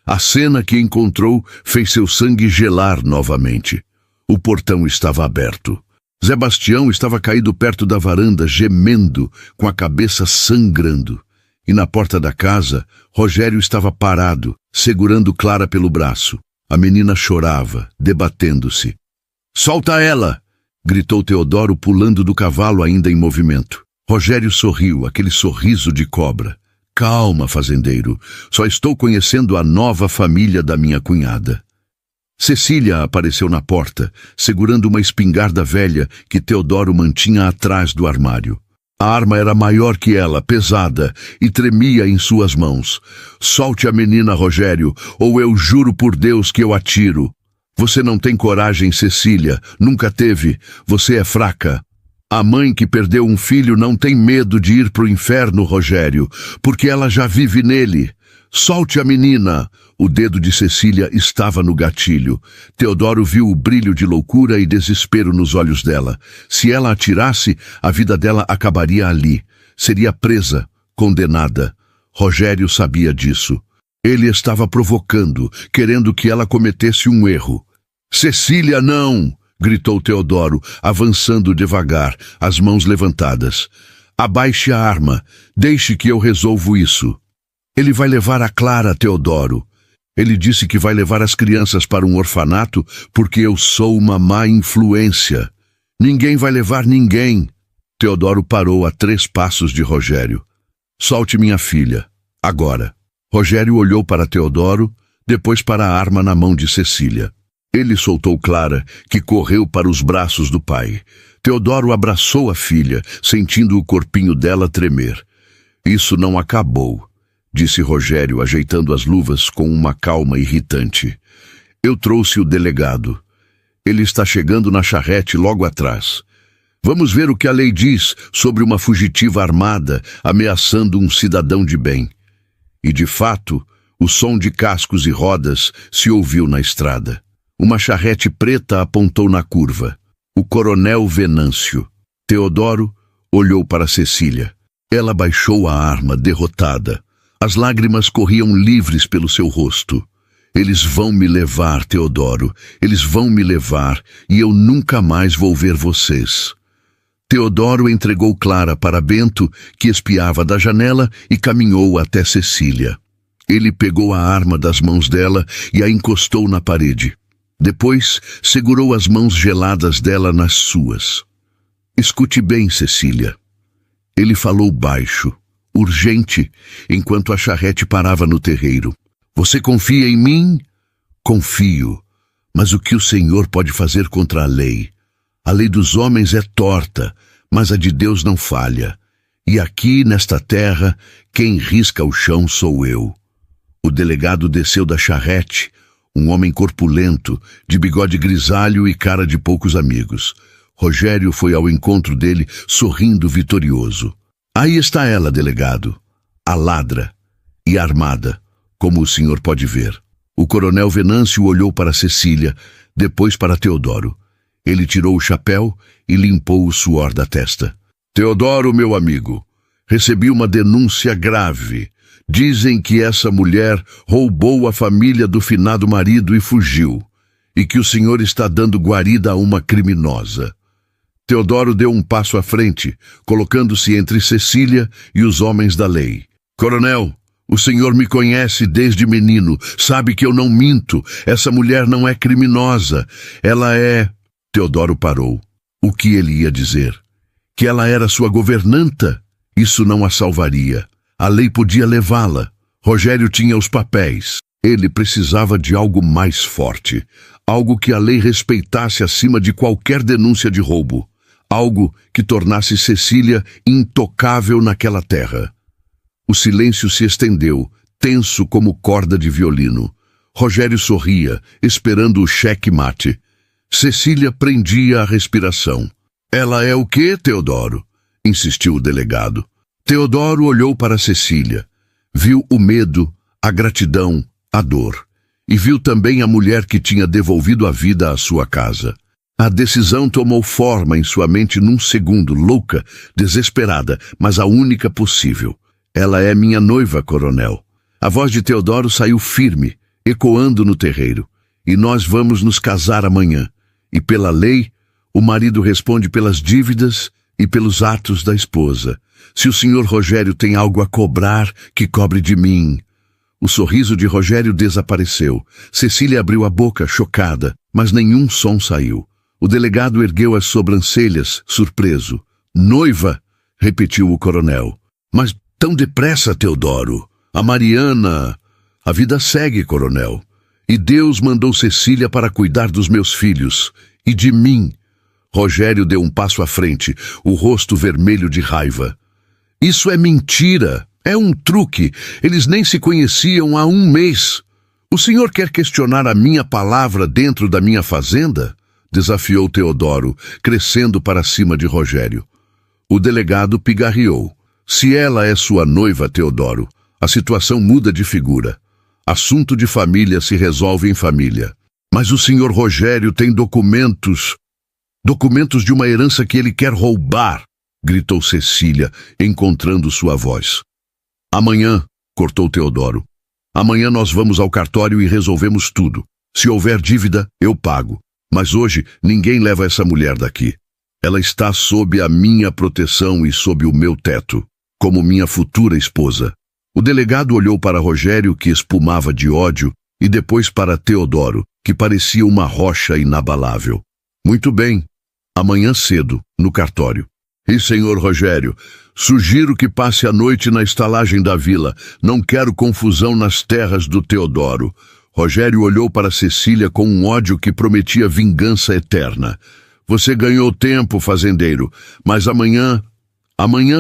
A cena que encontrou fez seu sangue gelar novamente. O portão estava aberto. Zé Bastião estava caído perto da varanda, gemendo, com a cabeça sangrando. E na porta da casa, Rogério estava parado, segurando Clara pelo braço. A menina chorava, debatendo-se. "Solta ela!" gritou Teodoro, pulando do cavalo ainda em movimento. Rogério sorriu, aquele sorriso de cobra. "Calma, fazendeiro. Só estou conhecendo a nova família da minha cunhada." Cecília apareceu na porta, segurando uma espingarda velha que Teodoro mantinha atrás do armário. A arma era maior que ela, pesada, e tremia em suas mãos. "Solte a menina, Rogério, ou eu juro por Deus que eu atiro." "Você não tem coragem, Cecília. Nunca teve. Você é fraca." A mãe que perdeu um filho não tem medo de ir para o inferno, Rogério, porque ela já vive nele. "Solte a menina." O dedo de Cecília estava no gatilho. Teodoro viu o brilho de loucura e desespero nos olhos dela. Se ela atirasse, a vida dela acabaria ali. Seria presa, condenada. Rogério sabia disso. Ele estava provocando, querendo que ela cometesse um erro. "Cecília, não!" gritou Teodoro, avançando devagar, as mãos levantadas. "Abaixe a arma. Deixe que eu resolvo isso." "Ele vai levar a Clara, Teodoro. Ele disse que vai levar as crianças para um orfanato porque eu sou uma má influência." "Ninguém vai levar ninguém." Teodoro parou a 3 passos de Rogério. "Solte minha filha. Agora." Rogério olhou para Teodoro, depois para a arma na mão de Cecília. Ele soltou Clara, que correu para os braços do pai. Teodoro abraçou a filha, sentindo o corpinho dela tremer. "Isso não acabou," disse Rogério, ajeitando as luvas com uma calma irritante. "Eu trouxe o delegado. Ele está chegando na charrete logo atrás. Vamos ver o que a lei diz sobre uma fugitiva armada ameaçando um cidadão de bem." E, de fato, o som de cascos e rodas se ouviu na estrada. Uma charrete preta apontou na curva. O coronel Venâncio. Teodoro olhou para Cecília. Ela baixou a arma, derrotada. As lágrimas corriam livres pelo seu rosto. Eles vão me levar, Teodoro. Eles vão me levar, e eu nunca mais vou ver vocês. Teodoro entregou Clara para Bento, que espiava da janela, e caminhou até Cecília. Ele pegou a arma das mãos dela e a encostou na parede. Depois, segurou as mãos geladas dela nas suas. Escute bem, Cecília. Ele falou baixo, urgente, enquanto a charrete parava no terreiro. Você confia em mim? Confio. Mas o que o Senhor pode fazer contra a lei? A lei dos homens é torta, mas a de Deus não falha. E aqui, nesta terra, quem risca o chão sou eu. O delegado desceu da charrete, um homem corpulento, de bigode grisalho e cara de poucos amigos. Rogério foi ao encontro dele, sorrindo vitorioso. Aí está ela, delegado. A ladra. E armada, como o senhor pode ver. O coronel Venâncio olhou para Cecília, depois para Teodoro. Ele tirou o chapéu e limpou o suor da testa. Teodoro, meu amigo, recebi uma denúncia grave. Dizem que essa mulher roubou a família do finado marido e fugiu, e que o senhor está dando guarida a uma criminosa. Teodoro deu um passo à frente, colocando-se entre Cecília e os homens da lei. Coronel, o senhor me conhece desde menino, sabe que eu não minto. Essa mulher não é criminosa. Ela é... Teodoro parou. O que ele ia dizer? Que ela era sua governanta? Isso não a salvaria. A lei podia levá-la. Rogério tinha os papéis. Ele precisava de algo mais forte. Algo que a lei respeitasse acima de qualquer denúncia de roubo. Algo que tornasse Cecília intocável naquela terra. O silêncio se estendeu, tenso como corda de violino. Rogério sorria, esperando o cheque-mate. Cecília prendia a respiração. Ela é o quê, Teodoro? Insistiu o delegado. Teodoro olhou para Cecília. Viu o medo, a gratidão, a dor. E viu também a mulher que tinha devolvido a vida à sua casa. A decisão tomou forma em sua mente num segundo, louca, desesperada, mas a única possível. Ela é minha noiva, coronel. A voz de Teodoro saiu firme, ecoando no terreiro. E nós vamos nos casar amanhã. E pela lei, o marido responde pelas dívidas e pelos atos da esposa. Se o senhor Rogério tem algo a cobrar, que cobre de mim. O sorriso de Rogério desapareceu. Cecília abriu a boca, chocada, mas nenhum som saiu. O delegado ergueu as sobrancelhas, surpreso. Noiva, repetiu o coronel. Mas tão depressa, Teodoro. A Mariana... A vida segue, coronel. E Deus mandou Cecília para cuidar dos meus filhos. E de mim. Rogério deu um passo à frente, o rosto vermelho de raiva. Isso é mentira. É um truque. Eles nem se conheciam há um mês. O senhor quer questionar a minha palavra dentro da minha fazenda? Desafiou Teodoro, crescendo para cima de Rogério. O delegado pigarreou. Se ela é sua noiva, Teodoro, a situação muda de figura. Assunto de família se resolve em família. Mas o senhor Rogério tem documentos de uma herança que ele quer roubar, gritou Cecília, encontrando sua voz. Amanhã, cortou Teodoro. Amanhã nós vamos ao cartório e resolvemos tudo. Se houver dívida, eu pago. Mas hoje ninguém leva essa mulher daqui. Ela está sob a minha proteção e sob o meu teto, como minha futura esposa. O delegado olhou para Rogério, que espumava de ódio, e depois para Teodoro, que parecia uma rocha inabalável. Muito bem. Amanhã cedo, no cartório. E, senhor Rogério, sugiro que passe a noite na estalagem da vila. Não quero confusão nas terras do Teodoro. Rogério olhou para Cecília com um ódio que prometia vingança eterna. Você ganhou tempo, fazendeiro, mas amanhã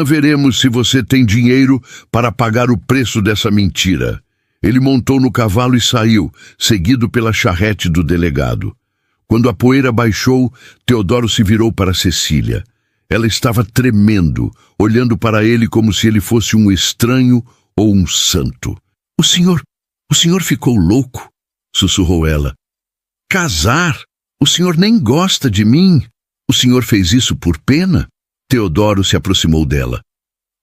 veremos se você tem dinheiro para pagar o preço dessa mentira. Ele montou no cavalo e saiu, seguido pela charrete do delegado. Quando a poeira baixou, Teodoro se virou para Cecília. Ela estava tremendo, olhando para ele como se ele fosse um estranho ou um santo. O senhor ficou louco? Sussurrou ela. Casar? O senhor nem gosta de mim. O senhor fez isso por pena? Teodoro se aproximou dela.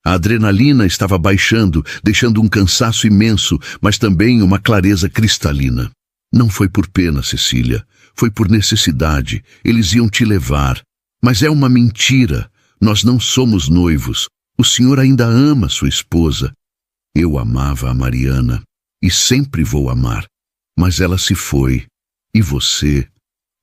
A adrenalina estava baixando, deixando um cansaço imenso, mas também uma clareza cristalina. Não foi por pena, Cecília. Foi por necessidade. Eles iam te levar. Mas é uma mentira. Nós não somos noivos. O senhor ainda ama sua esposa. Eu amava a Mariana. E sempre vou amar. Mas ela se foi. E você?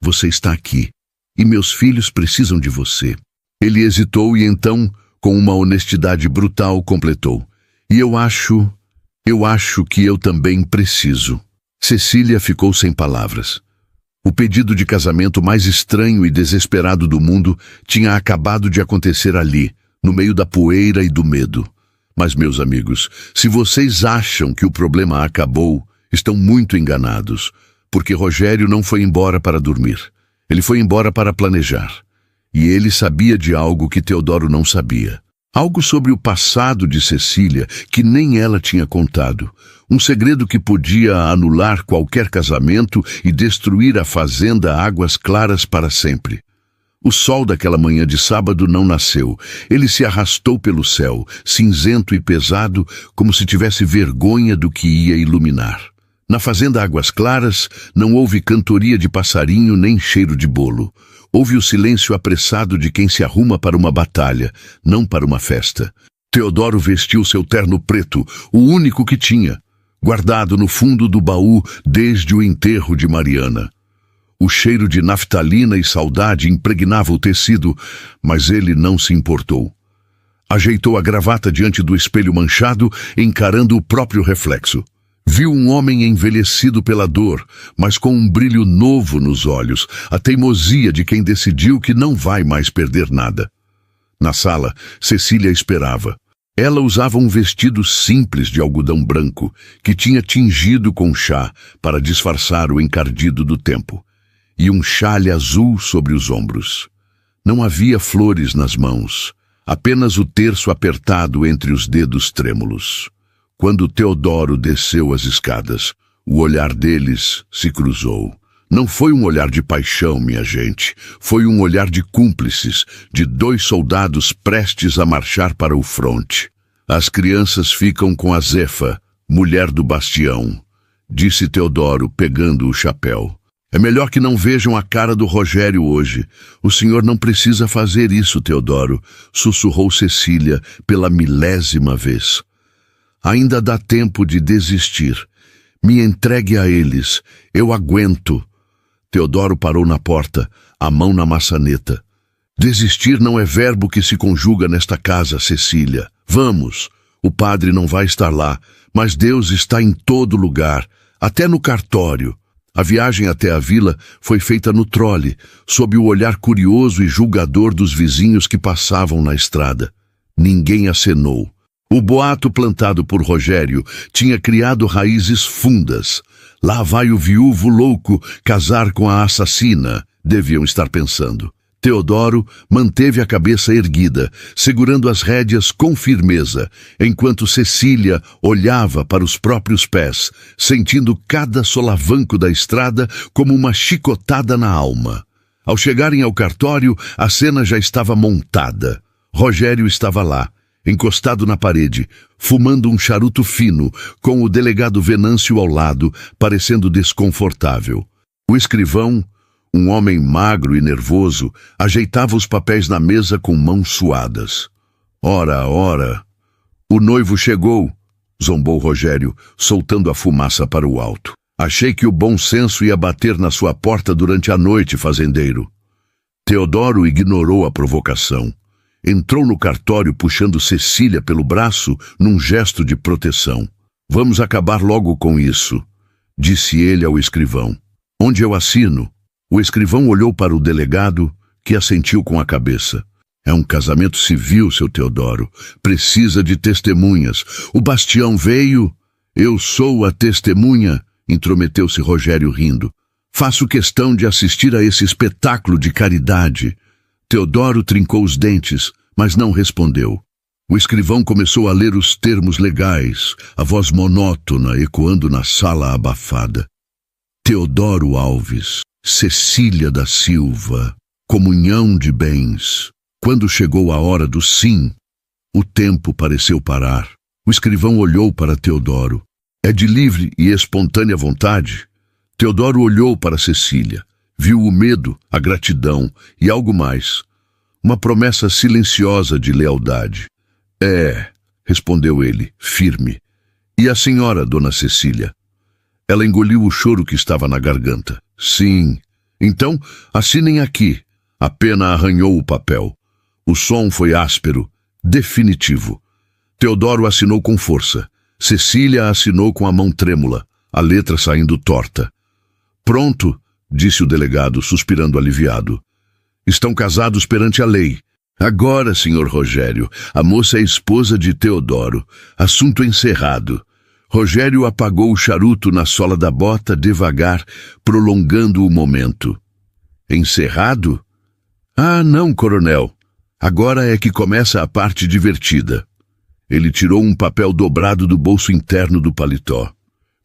Você está aqui. E meus filhos precisam de você. Ele hesitou e então, com uma honestidade brutal, completou. E eu acho que eu também preciso. Cecília ficou sem palavras. O pedido de casamento mais estranho e desesperado do mundo tinha acabado de acontecer ali, no meio da poeira e do medo. Mas, meus amigos, se vocês acham que o problema acabou, estão muito enganados, porque Rogério não foi embora para dormir. Ele foi embora para planejar. E ele sabia de algo que Teodoro não sabia. Algo sobre o passado de Cecília que nem ela tinha contado. Um segredo que podia anular qualquer casamento e destruir a fazenda Águas Claras para sempre. O sol daquela manhã de sábado não nasceu. Ele se arrastou pelo céu, cinzento e pesado, como se tivesse vergonha do que ia iluminar. Na fazenda Águas Claras não houve cantoria de passarinho nem cheiro de bolo. Houve o silêncio apressado de quem se arruma para uma batalha, não para uma festa. Teodoro vestiu seu terno preto, o único que tinha, guardado no fundo do baú desde o enterro de Mariana. O cheiro de naftalina e saudade impregnava o tecido, mas ele não se importou. Ajeitou a gravata diante do espelho manchado, encarando o próprio reflexo. Viu um homem envelhecido pela dor, mas com um brilho novo nos olhos, a teimosia de quem decidiu que não vai mais perder nada. Na sala, Cecília esperava. Ela usava um vestido simples de algodão branco, que tinha tingido com chá para disfarçar o encardido do tempo, e um xale azul sobre os ombros. Não havia flores nas mãos, apenas o terço apertado entre os dedos trêmulos. Quando Teodoro desceu as escadas, o olhar deles se cruzou. Não foi um olhar de paixão, minha gente. Foi um olhar de cúmplices, de dois soldados prestes a marchar para o fronte. As crianças ficam com a Zefa, mulher do bastião, disse Teodoro, pegando o chapéu. É melhor que não vejam a cara do Rogério hoje. O senhor não precisa fazer isso, Teodoro, sussurrou Cecília pela 1000ª vez. Ainda dá tempo de desistir. Me entregue a eles. Eu aguento. Teodoro parou na porta, a mão na maçaneta. Desistir não é verbo que se conjuga nesta casa, Cecília. Vamos. O padre não vai estar lá, mas Deus está em todo lugar, até no cartório. A viagem até a vila foi feita no trole, sob o olhar curioso e julgador dos vizinhos que passavam na estrada. Ninguém acenou. O boato plantado por Rogério tinha criado raízes fundas. Lá vai o viúvo louco casar com a assassina, deviam estar pensando. Teodoro manteve a cabeça erguida, segurando as rédeas com firmeza, enquanto Cecília olhava para os próprios pés, sentindo cada solavanco da estrada como uma chicotada na alma. Ao chegarem ao cartório, a cena já estava montada. Rogério estava lá, encostado na parede, fumando um charuto fino, com o delegado Venâncio ao lado, parecendo desconfortável. O escrivão, um homem magro e nervoso, ajeitava os papéis na mesa com mãos suadas. Ora, ora! O noivo chegou, zombou Rogério, soltando a fumaça para o alto. Achei que o bom senso ia bater na sua porta durante a noite, fazendeiro. Teodoro ignorou a provocação. Entrou no cartório puxando Cecília pelo braço num gesto de proteção. Vamos acabar logo com isso, disse ele ao escrivão. Onde eu assino? O escrivão olhou para o delegado, que assentiu com a cabeça. É um casamento civil, seu Teodoro. Precisa de testemunhas. O bastião veio. Eu sou a testemunha, intrometeu-se Rogério rindo. Faço questão de assistir a esse espetáculo de caridade. Teodoro trincou os dentes, mas não respondeu. O escrivão começou a ler os termos legais, a voz monótona ecoando na sala abafada. Teodoro Alves, Cecília da Silva, comunhão de bens. Quando chegou a hora do sim, o tempo pareceu parar. O escrivão olhou para Teodoro. É de livre e espontânea vontade? Teodoro olhou para Cecília. Viu o medo, a gratidão e algo mais. Uma promessa silenciosa de lealdade. É, respondeu ele, firme. E a senhora, dona Cecília? Ela engoliu o choro que estava na garganta. Sim. Então, assinem aqui. A pena arranhou o papel. O som foi áspero, definitivo. Teodoro assinou com força. Cecília assinou com a mão trêmula, a letra saindo torta. Pronto, disse o delegado, suspirando aliviado. Estão casados perante a lei. Agora, senhor Rogério, a moça é esposa de Teodoro. Assunto encerrado. Rogério apagou o charuto na sola da bota devagar, prolongando o momento. Encerrado? Ah, não, coronel. Agora é que começa a parte divertida. Ele tirou um papel dobrado do bolso interno do paletó.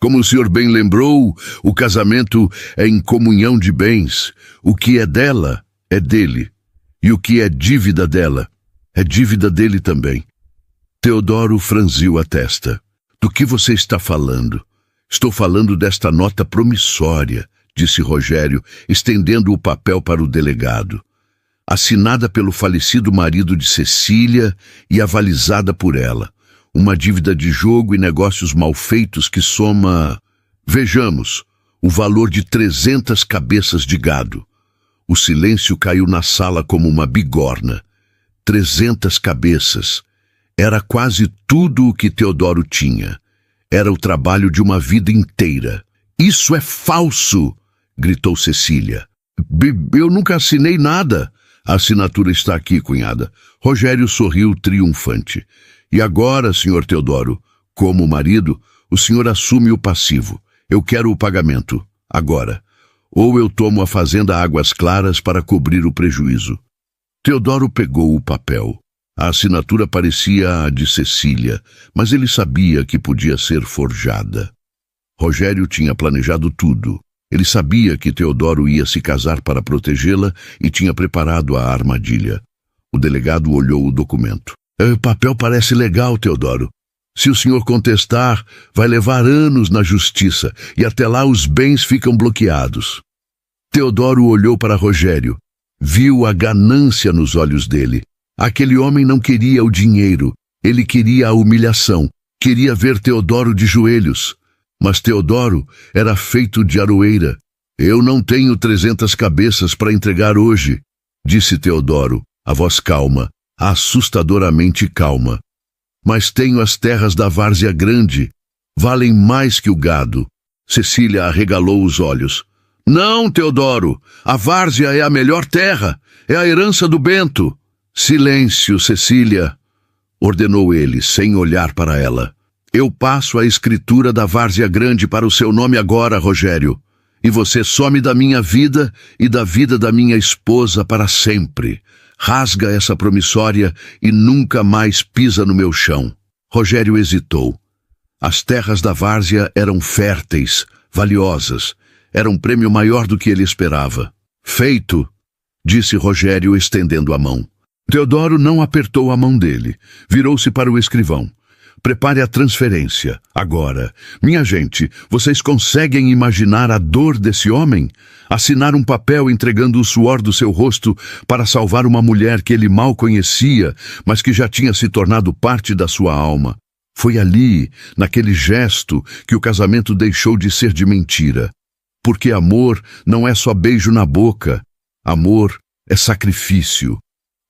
Como o senhor bem lembrou, o casamento é em comunhão de bens. O que é dela é dele. E o que é dívida dela é dívida dele também. Teodoro franziu a testa. Do que você está falando? Estou falando desta nota promissória, disse Rogério, estendendo o papel para o delegado. Assinada pelo falecido marido de Cecília e avalizada por ela. Uma dívida de jogo e negócios mal feitos que soma, vejamos, o valor de 300 cabeças de gado. O silêncio caiu na sala como uma bigorna. 300 cabeças. Era quase tudo o que Teodoro tinha. Era o trabalho de uma vida inteira. Isso é falso! Gritou Cecília. Eu nunca assinei nada. A assinatura está aqui, cunhada. Rogério sorriu triunfante. E agora, senhor Teodoro, como marido, o senhor assume o passivo. Eu quero o pagamento. Agora. Ou eu tomo a fazenda Águas Claras para cobrir o prejuízo. Teodoro pegou o papel. A assinatura parecia a de Cecília, mas ele sabia que podia ser forjada. Rogério tinha planejado tudo. Ele sabia que Teodoro ia se casar para protegê-la e tinha preparado a armadilha. O delegado olhou o documento. O papel parece legal, Teodoro. Se o senhor contestar, vai levar anos na justiça e até lá os bens ficam bloqueados. Teodoro olhou para Rogério. Viu a ganância nos olhos dele. Aquele homem não queria o dinheiro, ele queria a humilhação, queria ver Teodoro de joelhos. Mas Teodoro era feito de aroeira. Eu não tenho 300 cabeças para entregar hoje, disse Teodoro, a voz calma, assustadoramente calma. Mas tenho as terras da Várzea Grande, valem mais que o gado. Cecília arregalou os olhos. Não, Teodoro, a Várzea é a melhor terra, é a herança do Bento. Silêncio, Cecília, ordenou ele, sem olhar para ela. Eu passo a escritura da Várzea Grande para o seu nome agora, Rogério, e você some da minha vida e da vida da minha esposa para sempre. Rasga essa promissória e nunca mais pisa no meu chão. Rogério hesitou. As terras da Várzea eram férteis, valiosas. Era um prêmio maior do que ele esperava. Feito, disse Rogério, estendendo a mão. Teodoro não apertou a mão dele. Virou-se para o escrivão. Prepare a transferência, agora. Minha gente, vocês conseguem imaginar a dor desse homem? Assinar um papel entregando o suor do seu rosto para salvar uma mulher que ele mal conhecia, mas que já tinha se tornado parte da sua alma. Foi ali, naquele gesto, que o casamento deixou de ser de mentira. Porque amor não é só beijo na boca. Amor é sacrifício.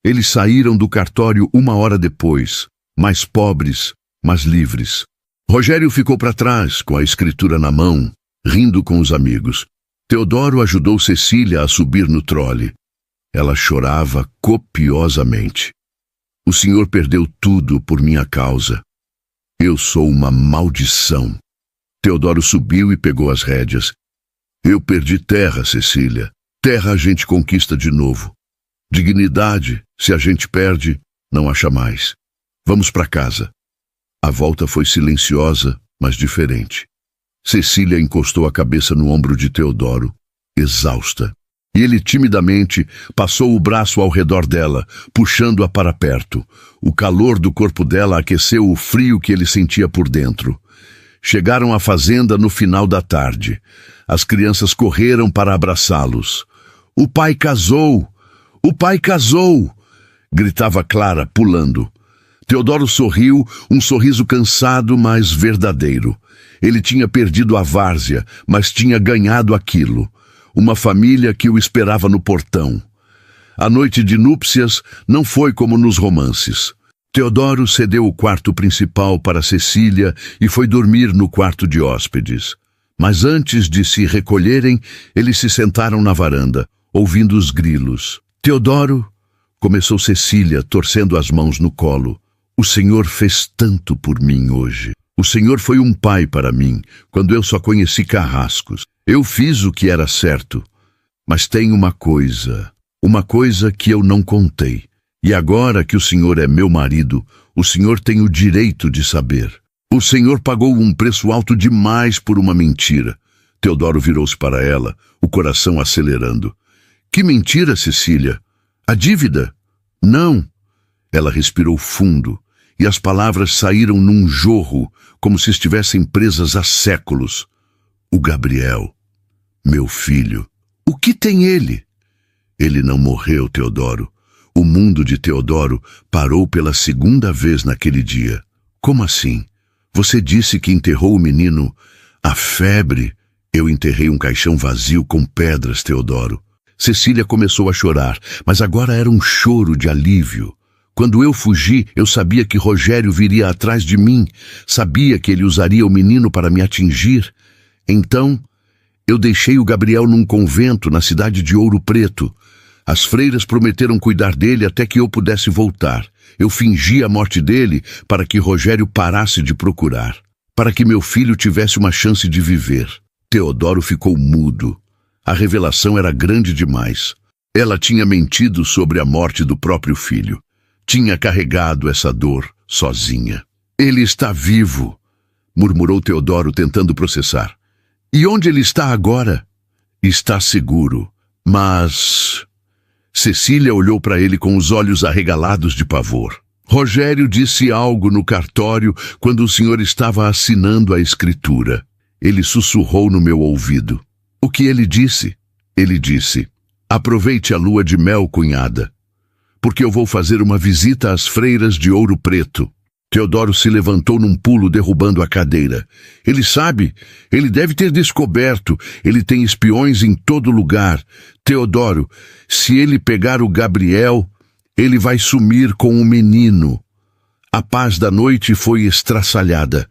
Eles saíram do cartório 1 hora depois, mais pobres, mas livres. Rogério ficou para trás, com a escritura na mão, rindo com os amigos. Teodoro ajudou Cecília a subir no trole. Ela chorava copiosamente. O senhor perdeu tudo por minha causa. Eu sou uma maldição. Teodoro subiu e pegou as rédeas. Eu perdi terra, Cecília. Terra a gente conquista de novo. Dignidade, se a gente perde, não acha mais. Vamos para casa. A volta foi silenciosa, mas diferente. Cecília encostou a cabeça no ombro de Teodoro. exausta. E ele timidamente passou o braço ao redor dela, puxando-a para perto. O calor do corpo dela aqueceu o frio que ele sentia por dentro. Chegaram à fazenda no final da tarde. As crianças correram para abraçá-los. "O pai casou! O pai casou!" gritava Clara, pulando. Teodoro sorriu, um sorriso cansado, mas verdadeiro. Ele tinha perdido a várzea, mas tinha ganhado aquilo. Uma família que o esperava no portão. A noite de núpcias não foi como nos romances. Teodoro cedeu o quarto principal para Cecília e foi dormir no quarto de hóspedes. Mas antes de se recolherem, eles se sentaram na varanda, ouvindo os grilos. "Teodoro", começou Cecília, torcendo as mãos no colo, "o Senhor fez tanto por mim hoje. O Senhor foi um pai para mim, quando eu só conheci carrascos. Eu fiz o que era certo, mas tem uma coisa que eu não contei. E agora que o Senhor é meu marido, o Senhor tem o direito de saber. O Senhor pagou um preço alto demais por uma mentira." Teodoro virou-se para ela, o coração acelerando. "Que mentira, Cecília? A dívida?" "Não." Ela respirou fundo, e as palavras saíram num jorro, como se estivessem presas há séculos. "O Gabriel, meu filho. O que tem ele?" "Ele não morreu, Teodoro. O mundo de Teodoro parou pela segunda vez naquele dia." "Como assim? Você disse que enterrou o menino. A febre." "Eu enterrei um caixão vazio com pedras, Teodoro." Cecília começou a chorar, mas agora era um choro de alívio. "Quando eu fugi, eu sabia que Rogério viria atrás de mim. Sabia que ele usaria o menino para me atingir. Então, eu deixei o Gabriel num convento na cidade de Ouro Preto. As freiras prometeram cuidar dele até que eu pudesse voltar. Eu fingi a morte dele para que Rogério parasse de procurar, para que meu filho tivesse uma chance de viver." Teodoro ficou mudo. A revelação era grande demais. Ela tinha mentido sobre a morte do próprio filho. Tinha carregado essa dor sozinha. "Ele está vivo", murmurou Teodoro, tentando processar. "E onde ele está agora?" "Está seguro, mas..." Cecília olhou para ele com os olhos arregalados de pavor. "Rogério disse algo no cartório quando o senhor estava assinando a escritura. Ele sussurrou no meu ouvido." "O que ele disse?" "Ele disse: aproveite a lua de mel, cunhada, porque eu vou fazer uma visita às freiras de Ouro Preto." Teodoro se levantou num pulo, derrubando a cadeira. "Ele sabe, ele deve ter descoberto, ele tem espiões em todo lugar. Teodoro, se ele pegar o Gabriel, ele vai sumir com o menino." A paz da noite foi estraçalhada.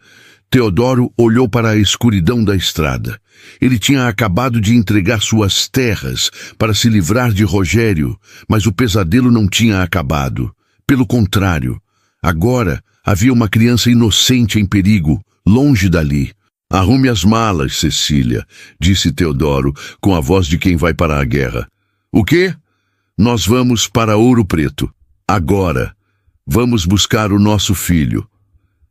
Teodoro olhou para a escuridão da estrada. Ele tinha acabado de entregar suas terras para se livrar de Rogério, mas o pesadelo não tinha acabado. Pelo contrário, agora havia uma criança inocente em perigo, longe dali. "Arrume as malas, Cecília", disse Teodoro, com a voz de quem vai para a guerra. "O quê?" "Nós vamos para Ouro Preto. Agora. Vamos buscar o nosso filho."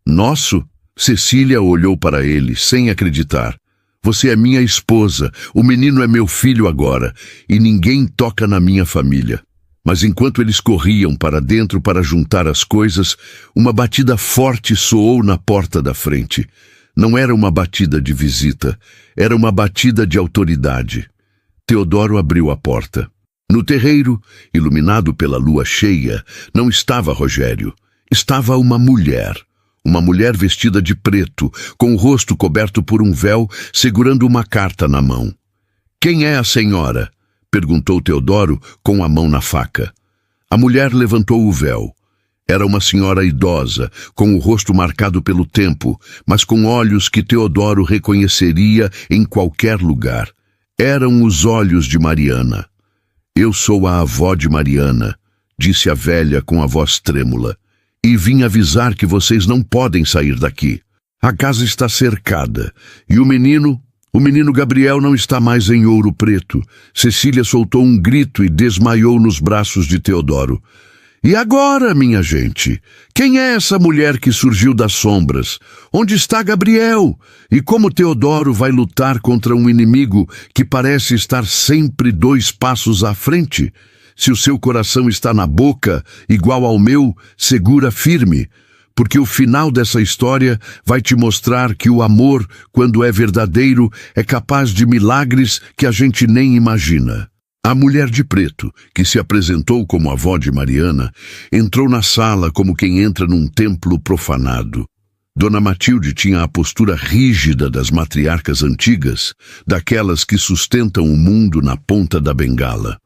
"Nosso?" Cecília olhou para ele, sem acreditar. "Você é minha esposa, o menino é meu filho agora, e ninguém toca na minha família." Mas enquanto eles corriam para dentro para juntar as coisas, uma batida forte soou na porta da frente. Não era uma batida de visita, era uma batida de autoridade. Teodoro abriu a porta. No terreiro, iluminado pela lua cheia, não estava Rogério. Estava uma mulher vestida de preto, com o rosto coberto por um véu, segurando uma carta na mão. "Quem é a senhora?" perguntou Teodoro, com a mão na faca. A mulher levantou o véu. Era uma senhora idosa, com o rosto marcado pelo tempo, mas com olhos que Teodoro reconheceria em qualquer lugar. Eram os olhos de Mariana. "Eu sou a avó de Mariana", disse a velha com a voz trêmula, "e vim avisar que vocês não podem sair daqui. A casa está cercada, e o menino Gabriel não está mais em Ouro Preto." Cecília soltou um grito e desmaiou nos braços de Teodoro. E agora, minha gente? Quem é essa mulher que surgiu das sombras? Onde está Gabriel? E como Teodoro vai lutar contra um inimigo que parece estar sempre 2 passos à frente? Se o seu coração está na boca, igual ao meu, segura firme, porque o final dessa história vai te mostrar que o amor, quando é verdadeiro, é capaz de milagres que a gente nem imagina. A mulher de preto, que se apresentou como avó de Mariana, entrou na sala como quem entra num templo profanado. Dona Matilde tinha a postura rígida das matriarcas antigas, daquelas que sustentam o mundo na ponta da bengala.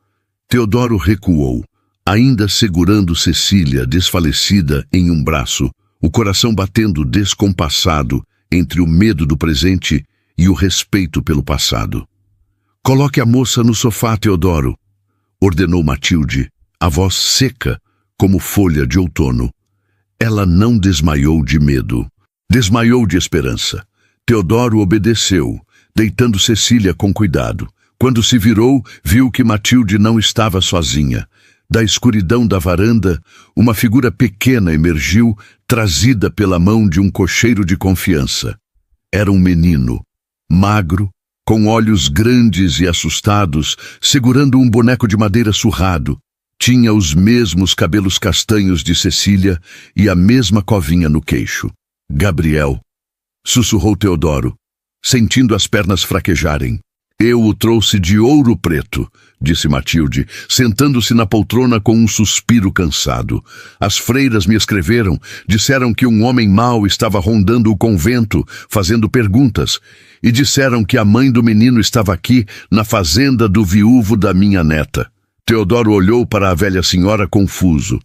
Teodoro recuou, ainda segurando Cecília desfalecida em um braço, o coração batendo descompassado entre o medo do presente e o respeito pelo passado. Coloque a moça no sofá, Teodoro, ordenou Matilde, a voz seca como folha de outono. Ela não desmaiou de medo, desmaiou de esperança. Teodoro obedeceu, deitando Cecília com cuidado. Quando se virou, viu que Matilde não estava sozinha. Da escuridão da varanda, uma figura pequena emergiu, trazida pela mão de um cocheiro de confiança. Era um menino, magro, com olhos grandes e assustados, segurando um boneco de madeira surrado. Tinha os mesmos cabelos castanhos de Cecília e a mesma covinha no queixo. Gabriel, sussurrou Teodoro, sentindo as pernas fraquejarem. Eu o trouxe de Ouro Preto, disse Matilde, sentando-se na poltrona com um suspiro cansado. As freiras me escreveram, disseram que um homem mau estava rondando o convento, fazendo perguntas, e disseram que a mãe do menino estava aqui, na fazenda do viúvo da minha neta. Teodoro olhou para a velha senhora confuso.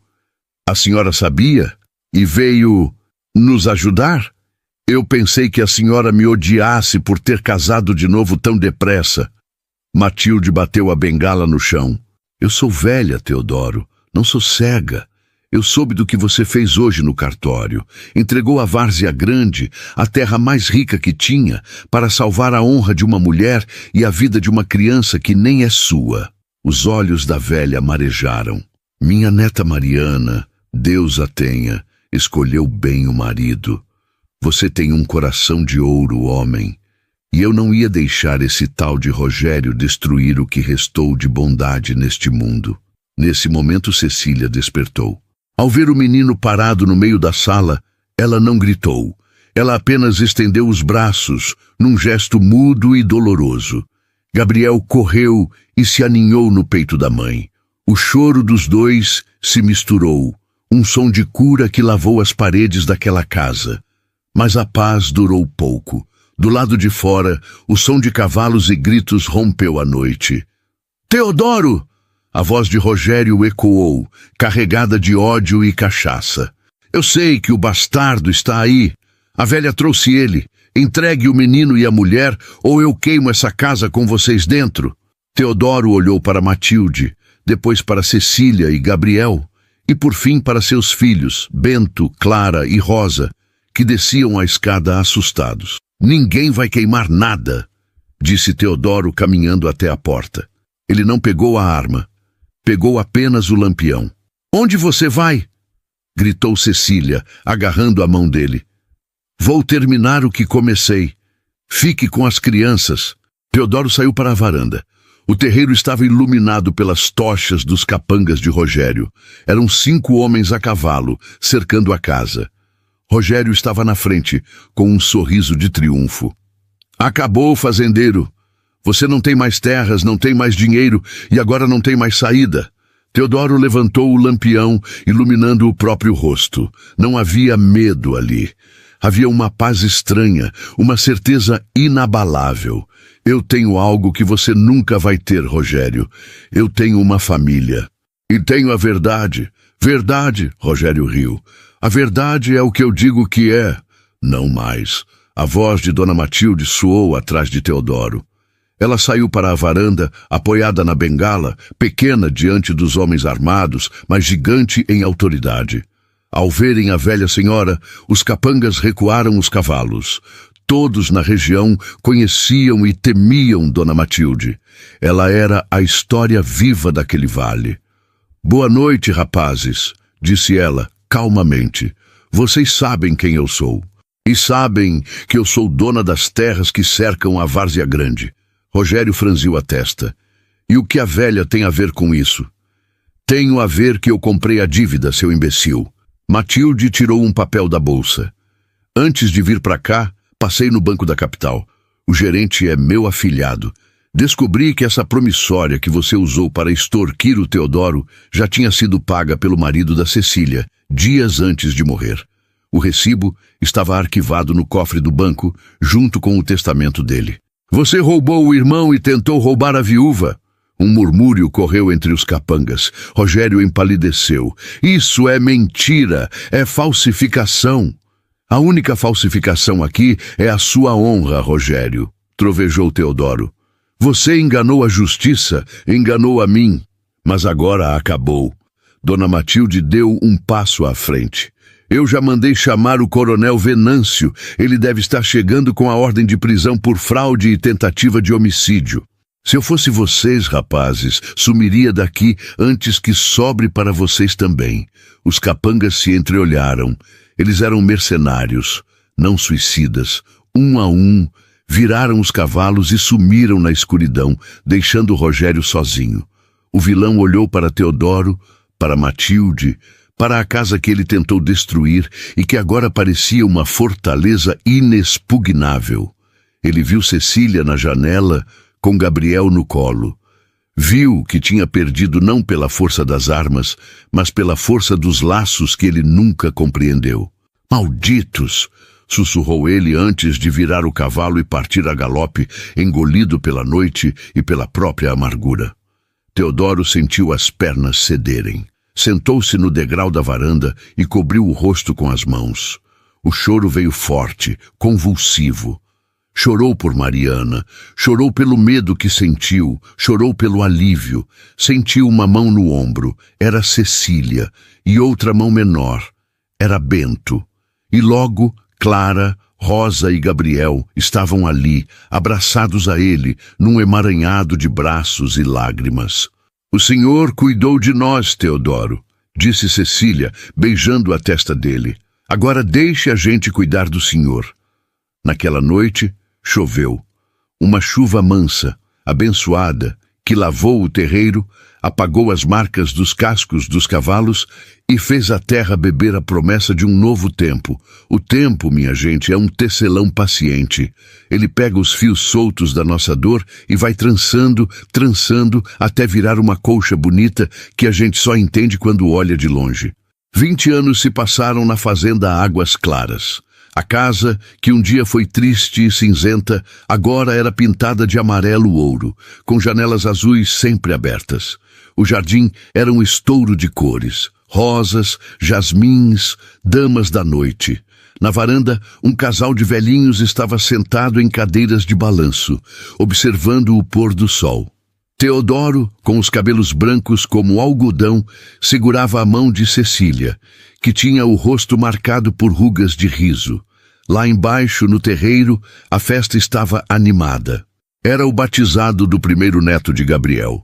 A senhora sabia? E veio nos ajudar? Eu pensei que a senhora me odiasse por ter casado de novo tão depressa. Matilde bateu a bengala no chão. Eu sou velha, Teodoro. Não sou cega. Eu soube do que você fez hoje no cartório. Entregou a Várzea Grande, a terra mais rica que tinha, para salvar a honra de uma mulher e a vida de uma criança que nem é sua. Os olhos da velha marejaram. Minha neta Mariana, Deus a tenha, escolheu bem o marido. Você tem um coração de ouro, homem, e eu não ia deixar esse tal de Rogério destruir o que restou de bondade neste mundo. Nesse momento Cecília despertou. Ao ver o menino parado no meio da sala, ela não gritou. Ela apenas estendeu os braços, num gesto mudo e doloroso. Gabriel correu e se aninhou no peito da mãe. O choro dos dois se misturou, um som de cura que lavou as paredes daquela casa. Mas a paz durou pouco. Do lado de fora, o som de cavalos e gritos rompeu a noite. Teodoro! A voz de Rogério ecoou, carregada de ódio e cachaça. Eu sei que o bastardo está aí. A velha trouxe ele. Entregue o menino e a mulher, ou eu queimo essa casa com vocês dentro. Teodoro olhou para Matilde, depois para Cecília e Gabriel, e por fim para seus filhos, Bento, Clara e Rosa, que desciam a escada assustados. Ninguém vai queimar nada, disse Teodoro caminhando até a porta. Ele não pegou a arma. Pegou apenas o lampião. Onde você vai? Gritou Cecília, agarrando a mão dele. Vou terminar o que comecei. Fique com as crianças. Teodoro saiu para a varanda. O terreiro estava iluminado pelas tochas dos capangas de Rogério. Eram 5 homens a cavalo, cercando a casa. Rogério estava na frente, com um sorriso de triunfo. Acabou, fazendeiro. Você não tem mais terras, não tem mais dinheiro e agora não tem mais saída. Teodoro levantou o lampião, iluminando o próprio rosto. Não havia medo ali. Havia uma paz estranha, uma certeza inabalável. Eu tenho algo que você nunca vai ter, Rogério. Eu tenho uma família. E tenho a verdade. Verdade, Rogério riu. A verdade é o que eu digo que é. Não mais. A voz de Dona Matilde soou atrás de Teodoro. Ela saiu para a varanda, apoiada na bengala, pequena diante dos homens armados, mas gigante em autoridade. Ao verem a velha senhora, os capangas recuaram os cavalos. Todos na região conheciam e temiam Dona Matilde. Ela era a história viva daquele vale. Boa noite, rapazes, disse ela, calmamente. Vocês sabem quem eu sou. E sabem que eu sou dona das terras que cercam a Várzea Grande. Rogério franziu a testa. E o que a velha tem a ver com isso? Tenho a ver que eu comprei a dívida, seu imbecil. Matilde tirou um papel da bolsa. Antes de vir para cá, passei no Banco da Capital. O gerente é meu afilhado. Descobri que essa promissória que você usou para extorquir o Teodoro já tinha sido paga pelo marido da Cecília, dias antes de morrer. O recibo estava arquivado no cofre do banco, junto com o testamento dele. Você roubou o irmão e tentou roubar a viúva. Um murmúrio correu entre os capangas. Rogério empalideceu. Isso é mentira, é falsificação. A única falsificação aqui é a sua honra, Rogério, trovejou Teodoro. Você enganou a justiça, enganou a mim, mas agora acabou. Dona Matilde deu um passo à frente. Eu já mandei chamar o coronel Venâncio. Ele deve estar chegando com a ordem de prisão por fraude e tentativa de homicídio. Se eu fosse vocês, rapazes, sumiria daqui antes que sobre para vocês também. Os capangas se entreolharam. Eles eram mercenários, não suicidas. Um a um, viraram os cavalos e sumiram na escuridão, deixando Rogério sozinho. O vilão olhou para Teodoro, para Matilde, para a casa que ele tentou destruir e que agora parecia uma fortaleza inexpugnável. Ele viu Cecília na janela, com Gabriel no colo. Viu que tinha perdido não pela força das armas, mas pela força dos laços que ele nunca compreendeu. Malditos! Sussurrou ele antes de virar o cavalo e partir a galope, engolido pela noite e pela própria amargura. Teodoro sentiu as pernas cederem. Sentou-se no degrau da varanda e cobriu o rosto com as mãos. O choro veio forte, convulsivo. Chorou por Mariana, chorou pelo medo que sentiu, chorou pelo alívio. Sentiu uma mão no ombro, era Cecília, e outra mão menor, era Bento. E logo, Clara, Rosa e Gabriel estavam ali, abraçados a ele, num emaranhado de braços e lágrimas. O Senhor cuidou de nós, Teodoro, disse Cecília, beijando a testa dele. Agora deixe a gente cuidar do Senhor. Naquela noite, choveu. Uma chuva mansa, abençoada, que lavou o terreiro, apagou as marcas dos cascos dos cavalos e fez a terra beber a promessa de um novo tempo. O tempo, minha gente, é um tecelão paciente. Ele pega os fios soltos da nossa dor e vai trançando, trançando, até virar uma colcha bonita que a gente só entende quando olha de longe. 20 anos se passaram na fazenda Águas Claras. A casa, que um dia foi triste e cinzenta, agora era pintada de amarelo ouro, com janelas azuis sempre abertas. O jardim era um estouro de cores, rosas, jasmins, damas da noite. Na varanda, um casal de velhinhos estava sentado em cadeiras de balanço, observando o pôr do sol. Teodoro, com os cabelos brancos como algodão, segurava a mão de Cecília, que tinha o rosto marcado por rugas de riso. Lá embaixo, no terreiro, a festa estava animada. Era o batizado do primeiro neto de Gabriel.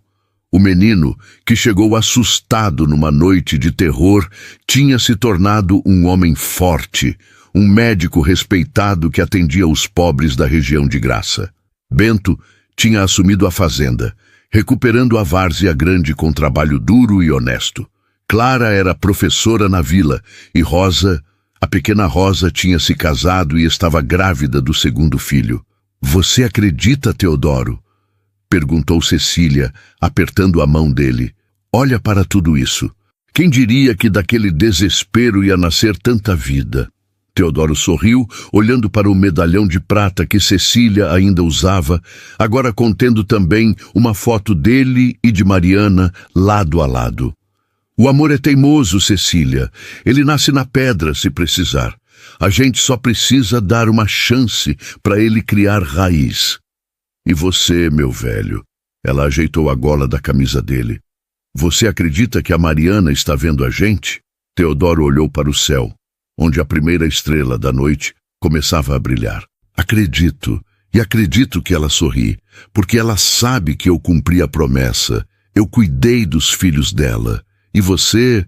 O menino, que chegou assustado numa noite de terror, tinha se tornado um homem forte, um médico respeitado que atendia os pobres da região de Graça. Bento tinha assumido a fazenda, recuperando a Várzea Grande com trabalho duro e honesto. Clara era professora na vila e Rosa, a pequena Rosa, tinha se casado e estava grávida do segundo filho. Você acredita, Teodoro? Perguntou Cecília, apertando a mão dele. Olha para tudo isso. Quem diria que daquele desespero ia nascer tanta vida? Teodoro sorriu, olhando para o medalhão de prata que Cecília ainda usava, agora contendo também uma foto dele e de Mariana lado a lado. O amor é teimoso, Cecília. Ele nasce na pedra, se precisar. A gente só precisa dar uma chance para ele criar raiz. E você, meu velho? Ela ajeitou a gola da camisa dele. Você acredita que a Mariana está vendo a gente? Teodoro olhou para o céu, onde a primeira estrela da noite começava a brilhar. Acredito, e acredito que ela sorri, porque ela sabe que eu cumpri a promessa. Eu cuidei dos filhos dela. E você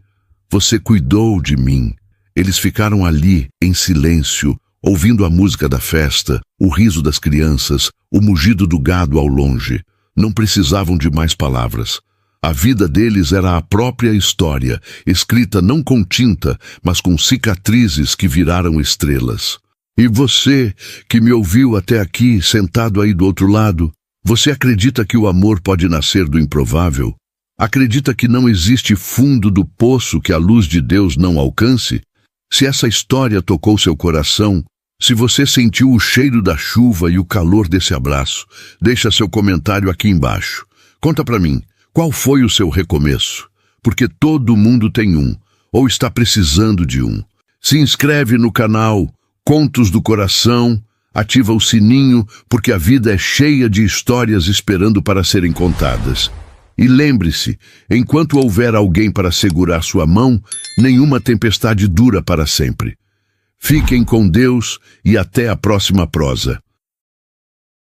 Você cuidou de mim. Eles ficaram ali, em silêncio, ouvindo a música da festa, o riso das crianças, o mugido do gado ao longe. Não precisavam de mais palavras. A vida deles era a própria história, escrita não com tinta, mas com cicatrizes que viraram estrelas. E você, que me ouviu até aqui, sentado aí do outro lado, você acredita que o amor pode nascer do improvável? Acredita que não existe fundo do poço que a luz de Deus não alcance? Se essa história tocou seu coração, se você sentiu o cheiro da chuva e o calor desse abraço, deixa seu comentário aqui embaixo. Conta pra mim, qual foi o seu recomeço? Porque todo mundo tem um, ou está precisando de um. Se inscreve no canal Contos do Coração, ativa o sininho, porque a vida é cheia de histórias esperando para serem contadas. E lembre-se, enquanto houver alguém para segurar sua mão, nenhuma tempestade dura para sempre. Fiquem com Deus e até a próxima prosa.